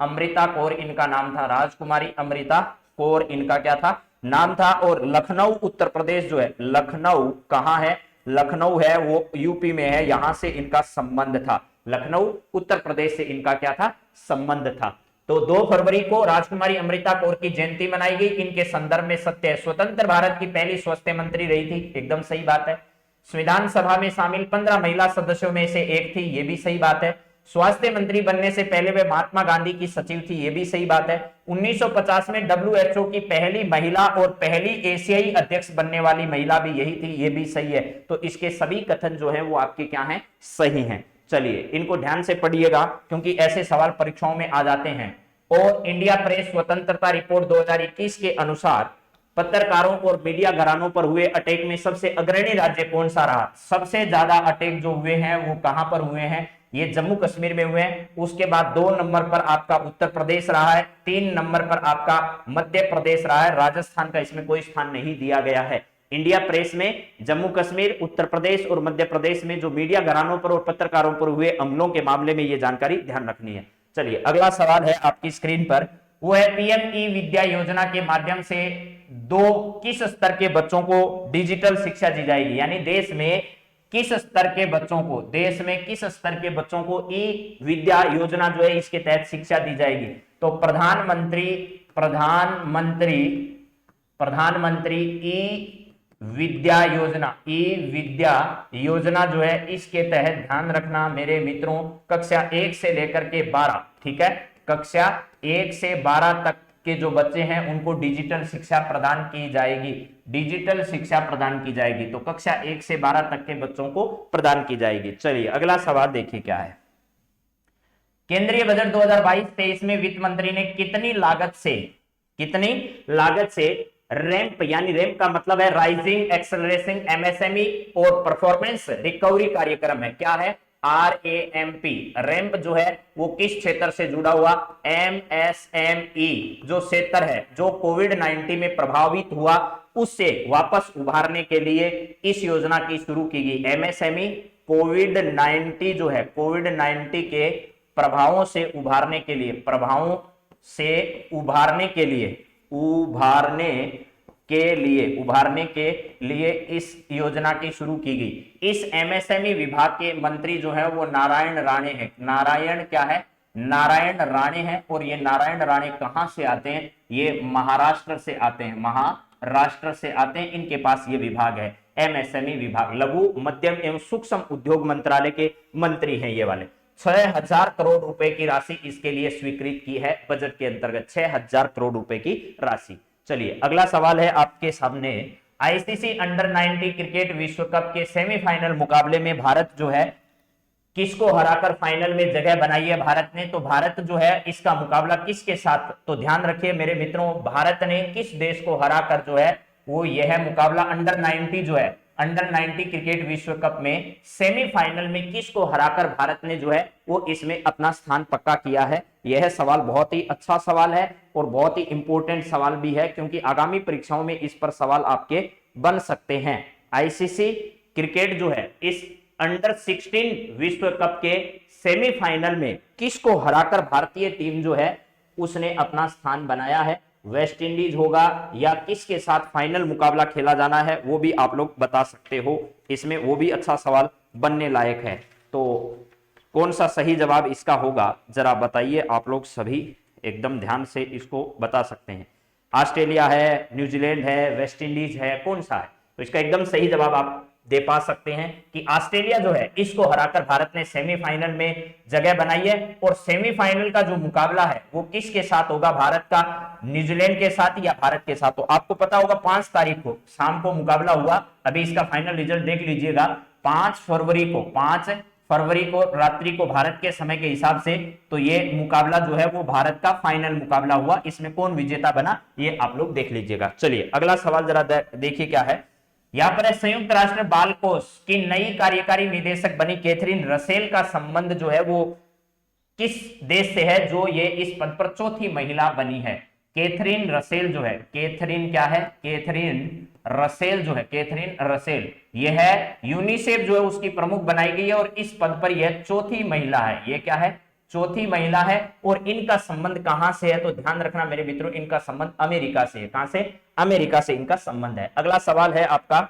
अमृता कौर इनका नाम था, राजकुमारी अमृता कौर इनका क्या था, नाम था। और लखनऊ उत्तर प्रदेश जो है, लखनऊ कहां है, लखनऊ है वो यूपी में है, यहां से इनका संबंध था। लखनऊ उत्तर प्रदेश से इनका क्या था, संबंध था। तो 2 फरवरी को राजकुमारी अमृता कौर की जयंती मनाई गई। इनके संदर्भ में सत्य है, स्वतंत्र भारत की पहली स्वास्थ्य मंत्री रही थी, एकदम सही बात है। संविधान सभा में शामिल 15 महिला सदस्यों में से एक थी, ये भी सही बात है। स्वास्थ्य मंत्री बनने से पहले वे महात्मा गांधी की सचिव थी, ये भी सही बात है। 1950 में WHO की पहली महिला और पहली एशियाई अध्यक्ष बनने वाली महिला भी यही थी, ये भी सही है। तो इसके सभी कथन जो है वो आपके क्या हैं, सही हैं। चलिए इनको ध्यान से पढ़िएगा क्योंकि ऐसे सवाल परीक्षाओं में आ जाते हैं। और इंडिया प्रेस स्वतंत्रता रिपोर्ट 2021 के अनुसार पत्रकारों और मीडिया घरानों पर हुए अटैक में सबसे अग्रणी राज्य कौन सा रहा? सबसे ज्यादा अटैक जो हुए हैं वो कहां पर हुए हैं? ये जम्मू कश्मीर में हुए हैं। उसके बाद 2 नंबर पर आपका उत्तर प्रदेश रहा है, 3 नंबर पर आपका मध्य प्रदेश रहा है, राजस्थान का इसमें कोई स्थान नहीं दिया गया है। इंडिया प्रेस में जम्मू कश्मीर, उत्तर प्रदेश और मध्य प्रदेश में जो मीडिया घरानों पर और पत्रकारों पर हुए हमलों के मामले में ये जानकारी ध्यान रखनी है। चलिए अगला सवाल है आपकी स्क्रीन पर, वो है पीएम ई विद्या योजना के माध्यम से किस स्तर के बच्चों को डिजिटल शिक्षा दी जाएगी? यानी देश में किस स्तर के बच्चों को ई विद्या योजना जो है इसके तहत शिक्षा दी जाएगी? तो प्रधानमंत्री ई विद्या योजना जो है इसके तहत ध्यान रखना मेरे मित्रों, कक्षा 1 से लेकर के 12, ठीक है, कक्षा 1 से 12 तक के जो बच्चे हैं उनको डिजिटल शिक्षा प्रदान की जाएगी। तो कक्षा 1 से 12 तक के बच्चों को प्रदान की जाएगी। चलिए अगला सवाल देखिए क्या है। केंद्रीय बजट 2022-23 में वित्त मंत्री ने कितनी लागत से रैंप, यानी रैंप का मतलब है राइजिंग एक्सेलरेशन एमएसएमई और परफॉर्मेंस रिकवरी कार्यक्रम है, क्या है? RAMP। रैंप जो है वो किस क्षेत्र से जुड़ा हुआ? MSME जो क्षेत्र है जो कोविड-19 में प्रभावित हुआ उससे वापस उभारने के लिए इस योजना की शुरू की गई। MSME कोविड-19 जो है, कोविड-19 के प्रभावों से उभारने के लिए इस योजना की शुरू की गई। इस MSME विभाग के मंत्री जो है वो नारायण राणे हैं। नारायण राणे हैं। और ये नारायण राणे कहां से आते हैं? ये महाराष्ट्र से आते हैं। इनके पास ये विभाग है MSME विभाग, लघु मध्यम एवं सूक्ष्म उद्योग मंत्रालय के मंत्री हैं ये वाले। 6000 करोड़ रुपए की राशि इसके लिए स्वीकृत की है बजट के अंतर्गत, 6000 करोड़ रुपए की राशि। चलिए अगला सवाल है आपके सामने, आईसीसी अंडर 90 क्रिकेट विश्व कप के सेमीफाइनल मुकाबले में भारत जो है किसको हराकर फाइनल में जगह बनाई है भारत ने? तो भारत जो है इसका मुकाबला किसके साथ? तो ध्यान रखिए मेरे मित्रों, भारत ने किस देश को हराकर जो है वो यह मुकाबला अंडर 90 जो है अंडर 90 क्रिकेट विश्व कप में सेमीफाइनल में किसको हराकर भारत ने जो है वो इसमें अपना स्थान पक्का किया है? यह सवाल बहुत ही अच्छा सवाल है और बहुत ही इंपॉर्टेंट सवाल भी है क्योंकि आगामी परीक्षाओं में इस पर सवाल आपके बन सकते हैं। आईसीसी क्रिकेट जो है इस अंडर 16 विश्व कप के सेमीफाइनल में किसको हराकर भारतीय टीम जो है उसने अपना स्थान बनाया है? वेस्ट इंडीज होगा या किसके साथ फाइनल मुकाबला खेला जाना है वो भी आप लोग बता सकते हो, इसमें वो भी अच्छा सवाल बनने लायक है। तो कौन सा सही जवाब इसका होगा जरा बताइए, आप लोग सभी एकदम ध्यान से इसको बता सकते हैं। ऑस्ट्रेलिया है, न्यूजीलैंड है, वेस्ट इंडीज है, कौन सा है? तो इसका एकदम सही जवाब आप दे पा सकते हैं कि ऑस्ट्रेलिया जो है इसको हराकर भारत ने सेमीफाइनल में जगह बनाई है। और सेमीफाइनल का जो मुकाबला है वो किसके साथ होगा? भारत का न्यूजीलैंड के साथ या भारत के साथ? तो आपको पता होगा 5 तारीख को शाम को मुकाबला हुआ, अभी इसका फाइनल रिजल्ट देख लीजिएगा। 5 फरवरी को रात्रि को भारत के समय के हिसाब से तो ये मुकाबला जो है वो भारत का फाइनल मुकाबला हुआ। इसमें कौन विजेता बना ये आप लोग देख लीजिएगा। चलिए अगला सवाल जरा देखिए क्या है। यहां पर संयुक्त राष्ट्र बाल कोष की नई कार्यकारी निदेशक बनी कैथरीन रसेल का संबंध जो है वो किस देश से है जो ये इस पद पर चौथी महिला बनी है? कैथरीन रसेल जो है, कैथरीन रसेल यह है यूनिसेफ जो है उसकी प्रमुख बनाई गई है और इस पद पर यह चौथी महिला है। ये क्या है? चौथी महिला है। और इनका संबंध कहां से है? तो ध्यान रखना मेरे मित्रों, इनका संबंध अमेरिका से है। कहां से? अमेरिका से इनका संबंध है। अगला सवाल है आपका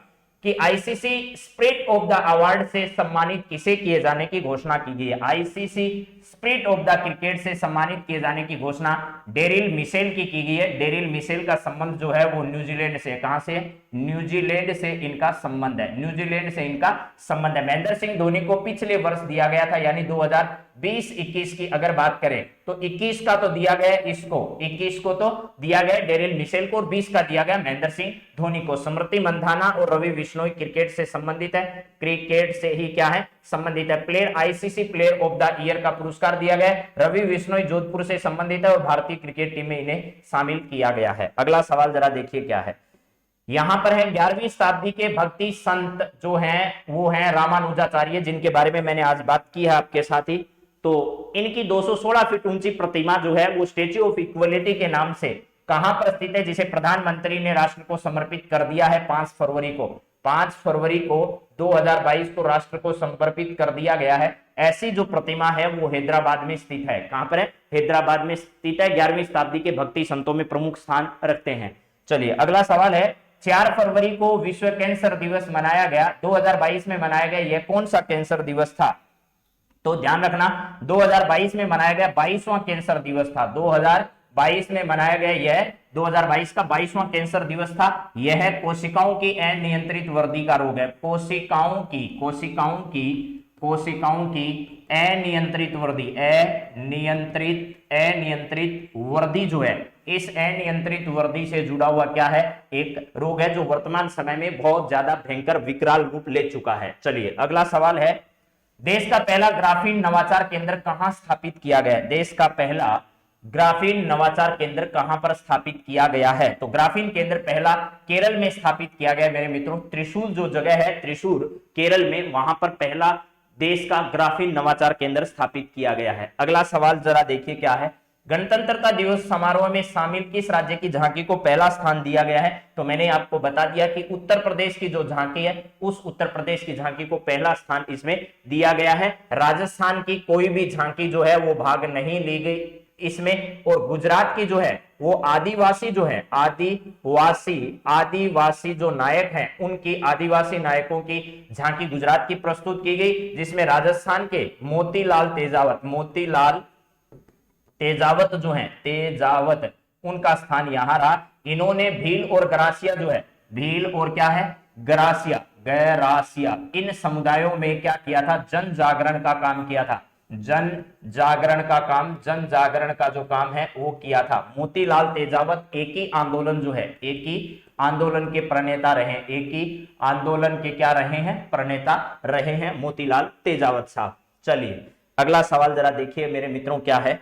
कि ICC spirit of the award से सम्मानित किसे किए जाने की घोषणा की गई है? ICC spirit of the cricket से सम्मानित किए जाने की घोषणा डेरिल मिशेल की गई है। डेरिल मिशेल का संबंध जो है वो न्यूजीलैंड से, कहां से? न्यूजीलैंड से इनका संबंध है, न्यूजीलैंड से इनका संबंध है। महेंद्र सिंह धोनी को पिछले वर्ष दिया गया था, यानी 2020-21 की अगर बात करें तो 21 का तो दिया गया इसको, 21 को तो दिया गया डेरिल मिशेल को, और 20 का दिया गया महेंद्र सिंह धोनी को। स्मृति मंधाना और रवि बिश्नोई क्रिकेट से संबंधित है, क्रिकेट से ही क्या है? संबंधित है। Player ICC player of the year का पुरस्कार दिया गया। रवि बिश्नोई जोधपुर से संबंधित है और भारतीय क्रिकेट टीम में इन्हें शामिल किया गया है। अगला सवाल जरा देखिए क्या है, यहां पर है 11वीं शताब्दी के भक्ति संत जो हैं वो हैं रामानुजाचार्य, जिनके बारे में मैंने आज बात की है आपके साथ ही। तो इनकी 216 फीट ऊंची प्रतिमा जो है वो स्टेच्यू ऑफ इक्वलिटी के नाम से कहां पर स्थित है, जिसे प्रधानमंत्री ने राष्ट्र को समर्पित कर दिया है 5 फरवरी को। 5 फरवरी को 2022 को राष्ट्र को समर्पित कर दिया गया है। ऐसी जो प्रतिमा है वो हैदराबाद में स्थित है। कहां पर है? हैदराबाद में स्थित है। 11वीं शताब्दी के भक्ति संतों में प्रमुख स्थान रखते हैं। चलिए अगला सवाल है, 4 फरवरी को विश्व कैंसर दिवस मनाया गया, 2022 में मनाया गया, यह कौन सा कैंसर दिवस था? तो ध्यान रखना 2022 में मनाया गया 22वां कैंसर दिवस था। 2022 में मनाया गया यह 2022 का 22वां कैंसर दिवस था। यह कोशिकाओं की अनियंत्रित वृद्धि का रोग है। कोशिकाओं की अनियंत्रित वृद्धि, अनियंत्रित वृद्धि जो है, इस अनियंत्रित वृद्धि से जुड़ा हुआ क्या है? एक रोग है जो वर्तमान समय में बहुत ज्यादा भयंकर विकराल रूप ले चुका है। चलिए अगला सवाल है, देश का पहला ग्राफीन नवाचार केंद्र कहां स्थापित किया गया? देश का पहला ग्राफीन नवाचार केंद्र कहां पर स्थापित किया गया है? तो ग्राफीन केंद्र पहला केरल में स्थापित किया गया मेरे मित्रों। त्रिशूल जो जगह है, त्रिशूल केरल में, वहां पर पहला देश का ग्राफीन नवाचार केंद्र स्थापित किया गया है। अगला सवाल जरा देखिए क्या है, गणतंत्रता दिवस समारोह में शामिल किस राज्य की झांकी को पहला स्थान दिया गया है? तो मैंने आपको बता दिया कि उत्तर प्रदेश की जो झांकी है उस उत्तर प्रदेश की झांकी को पहला स्थान इसमें दिया गया है। राजस्थान की कोई भी झांकी जो है वो भाग नहीं ली गई इसमें, और गुजरात की जो है वो आदिवासी जो है, आदिवासी जो नायक हैं उनकी, आदिवासी नायकों की झांकी गुजरात की प्रस्तुत की गई, जिसमें राजस्थान के मोतीलाल तेजावत जो है, तेजावत उनका स्थान यहां रहा। इन्होंने भील और गरासिया जो है, भील और क्या है? गरासिया, इन समुदायों में क्या किया था? जन जागरण का काम किया था। जन जागरण का जो काम है वो किया था। मोतीलाल तेजावत एक ही आंदोलन जो है, एक ही आंदोलन के प्रणेता रहे, एक ही आंदोलन के क्या रहे हैं? प्रणेता रहे हैं मोतीलाल तेजावत साहब। चलिए अगला सवाल जरा देखिए मेरे मित्रों क्या है,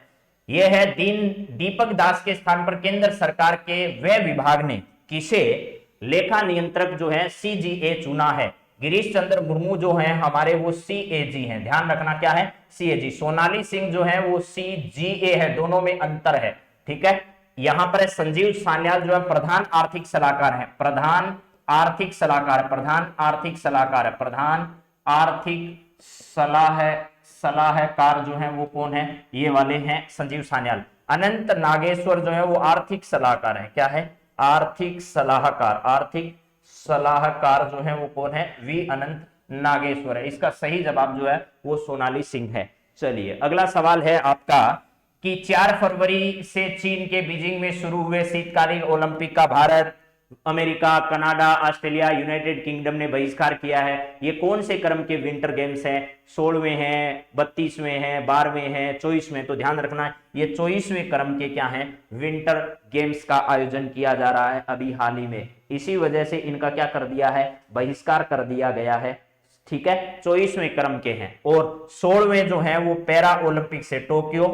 यह है दीपक दास के स्थान पर केंद्र सरकार के व्यय विभाग ने किसे लेखा नियंत्रक जो है सीजीए चुना है? गिरीश चंद्र मुर्मू जो हैं हमारे वो सीएजी हैं, ध्यान रखना क्या है? सीएजी। सोनाली सिंह जो है वो सीजीए है, दोनों में अंतर है, ठीक है। यहां पर संजीव सान्याल जो है प्रधान आर्थिक सलाहकार है, प्रधान आर्थिक सलाहकार जो है वो कौन है? ये वाले हैं संजीव सान्याल। अनंत नागेश्वर जो है वो आर्थिक सलाहकार है, क्या है? आर्थिक सलाहकार जो है वो कौन है? वी अनंत नागेश्वर है। इसका सही जवाब जो है वो सोनाली सिंह है। चलिए अगला सवाल है आपका कि 4 फरवरी से चीन के बीजिंग में शुरू हुए शीतकालीन ओलंपिक का Bharat, America, Canada, Australia, United kingdom ने बहिष्कार किया है। ये कौन से क्रम के विंटर गेम्स हैं? 16वें हैं, 32वें हैं, 12वें हैं, 24वें। तो ध्यान रखना ये 24वें क्रम के क्या हैं? विंटर गेम्स का आयोजन किया जा रहा है अभी हाल ही में। इसी वजह से इनका क्या कर दिया है? बहिष्कार कर दिया गया है, ठीक है। 24वें क्रम के हैं और 16वें जो हैं वो पैरा ओलंपिक से टोक्यो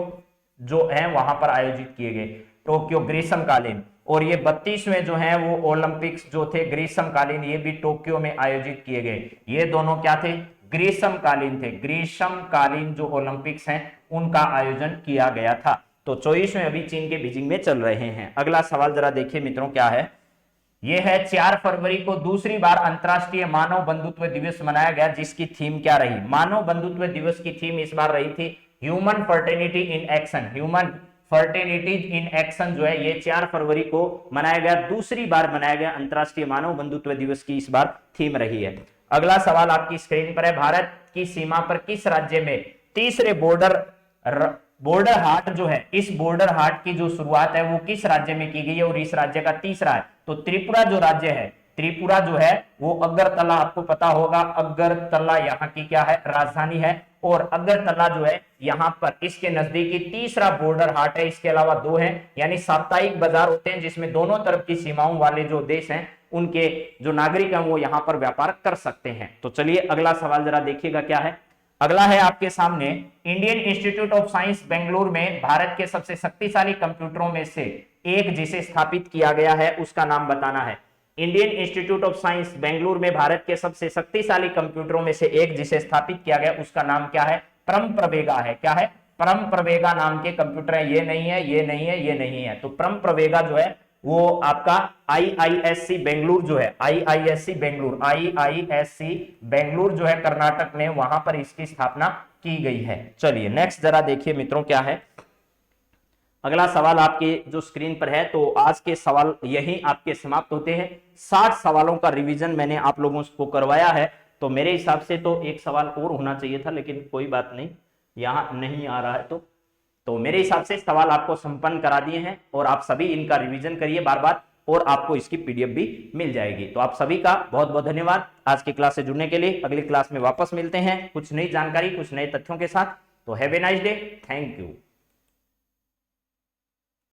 जो है वहां पर आयोजित किए गए, टोक्यो ग्रीष्मकालीन। और ये 32वें जो हैं वो ओलंपिक्स जो थे ग्रीष्मकालीन, ये भी टोक्यो में आयोजित किए गए। ये दोनों क्या थे? ग्रीष्मकालीन थे। ग्रीष्मकालीन जो ओलंपिक्स हैं उनका आयोजन किया गया था। तो 24वें अभी चीन के बीजिंग में चल रहे हैं। अगला सवाल जरा देखिए मित्रों क्या है, यह है 4 फरवरी को दूसरी बार अंतरराष्ट्रीय मानव बंधुत्व दिवस मनाया गया, जिसकी थीम क्या रही? मानव बंधुत्व दिवस की थीम इस बार रही थी human fraternity in action. Human fraternity in action जो है ये 4 फरवरी को मनाया गया, दूसरी बार मनाया गया अंतरराष्ट्रीय मानव बंधुत्व दिवस की इस बार थीम रही है। अगला सवाल आपकी स्क्रीन पर है, भारत की सीमा पर किस राज्य में तीसरे बॉर्डर बॉर्डर हाट जो है, इस बॉर्डर हाट की जो शुरुआत है वो किस राज्य में की गई है और इस राज्य का तीसरा है। तो त्रिपुरा जो राज्य है, त्रिपुरा जो है वो अगरतला, आपको पता होगा अगरतला यहाँ की क्या है, राजधानी है। और अगरतला जो है यहाँ पर इसके नजदीकी तीसरा बॉर्डर हाट है। इसके अलावा दो हैं, यानी साप्ताहिक बाजार होते हैं जिसमें दोनों तरफ की सीमाओं वाले जो देश हैं उनके जो नागरिक हैं वो यहाँ पर व्यापार कर सकते हैं। तो चलिए अगला सवाल जरा देखिएगा क्या है। अगला है आपके सामने, Indian institute of science Bengaluru में भारत के सबसे शक्तिशाली कंप्यूटरों में से एक जिसे स्थापित किया गया है उसका नाम बताना है। Indian institute of science Bengaluru में भारत के सबसे शक्तिशाली कंप्यूटरों में से एक जिसे स्थापित किया गया उसका नाम क्या है, परम प्रवेगा है। क्या है, परम प्रवेगा नाम के कंप्यूटर है। ये नहीं है, ये नहीं है, ये नहीं है। तो परम प्रवेगा जो है वो आपका आईआईएससी बेंगलुरु जो है, आईआईएससी बेंगलुरु, आईआईएससी बेंगलुरु जो है कर्नाटक में, वहां पर इसकी स्थापना की गई है। चलिए नेक्स्ट जरा देखिए मित्रों क्या है। अगला सवाल आपके जो स्क्रीन पर है, तो आज के सवाल यही आपके समाप्त होते हैं। 60 सवालों का रिवीजन मैंने आप लोगों को करवाया है। तो मेरे हिसाब से तो एक सवाल और होना चाहिए था, लेकिन कोई बात नहीं, यहां नहीं आ रहा है। तो मेरे हिसाब से सवाल आपको संपन्न करा दिए हैं और आप सभी इनका रिवीजन करिए बार बार और आपको इसकी पीडीएफ भी मिल जाएगी। तो आप सभी का बहुत बहुत धन्यवाद आज की क्लास से जुड़ने के लिए। अगली क्लास में वापस मिलते हैं कुछ नई जानकारी, कुछ नए तथ्यों के साथ। तो have a nice day, thank you.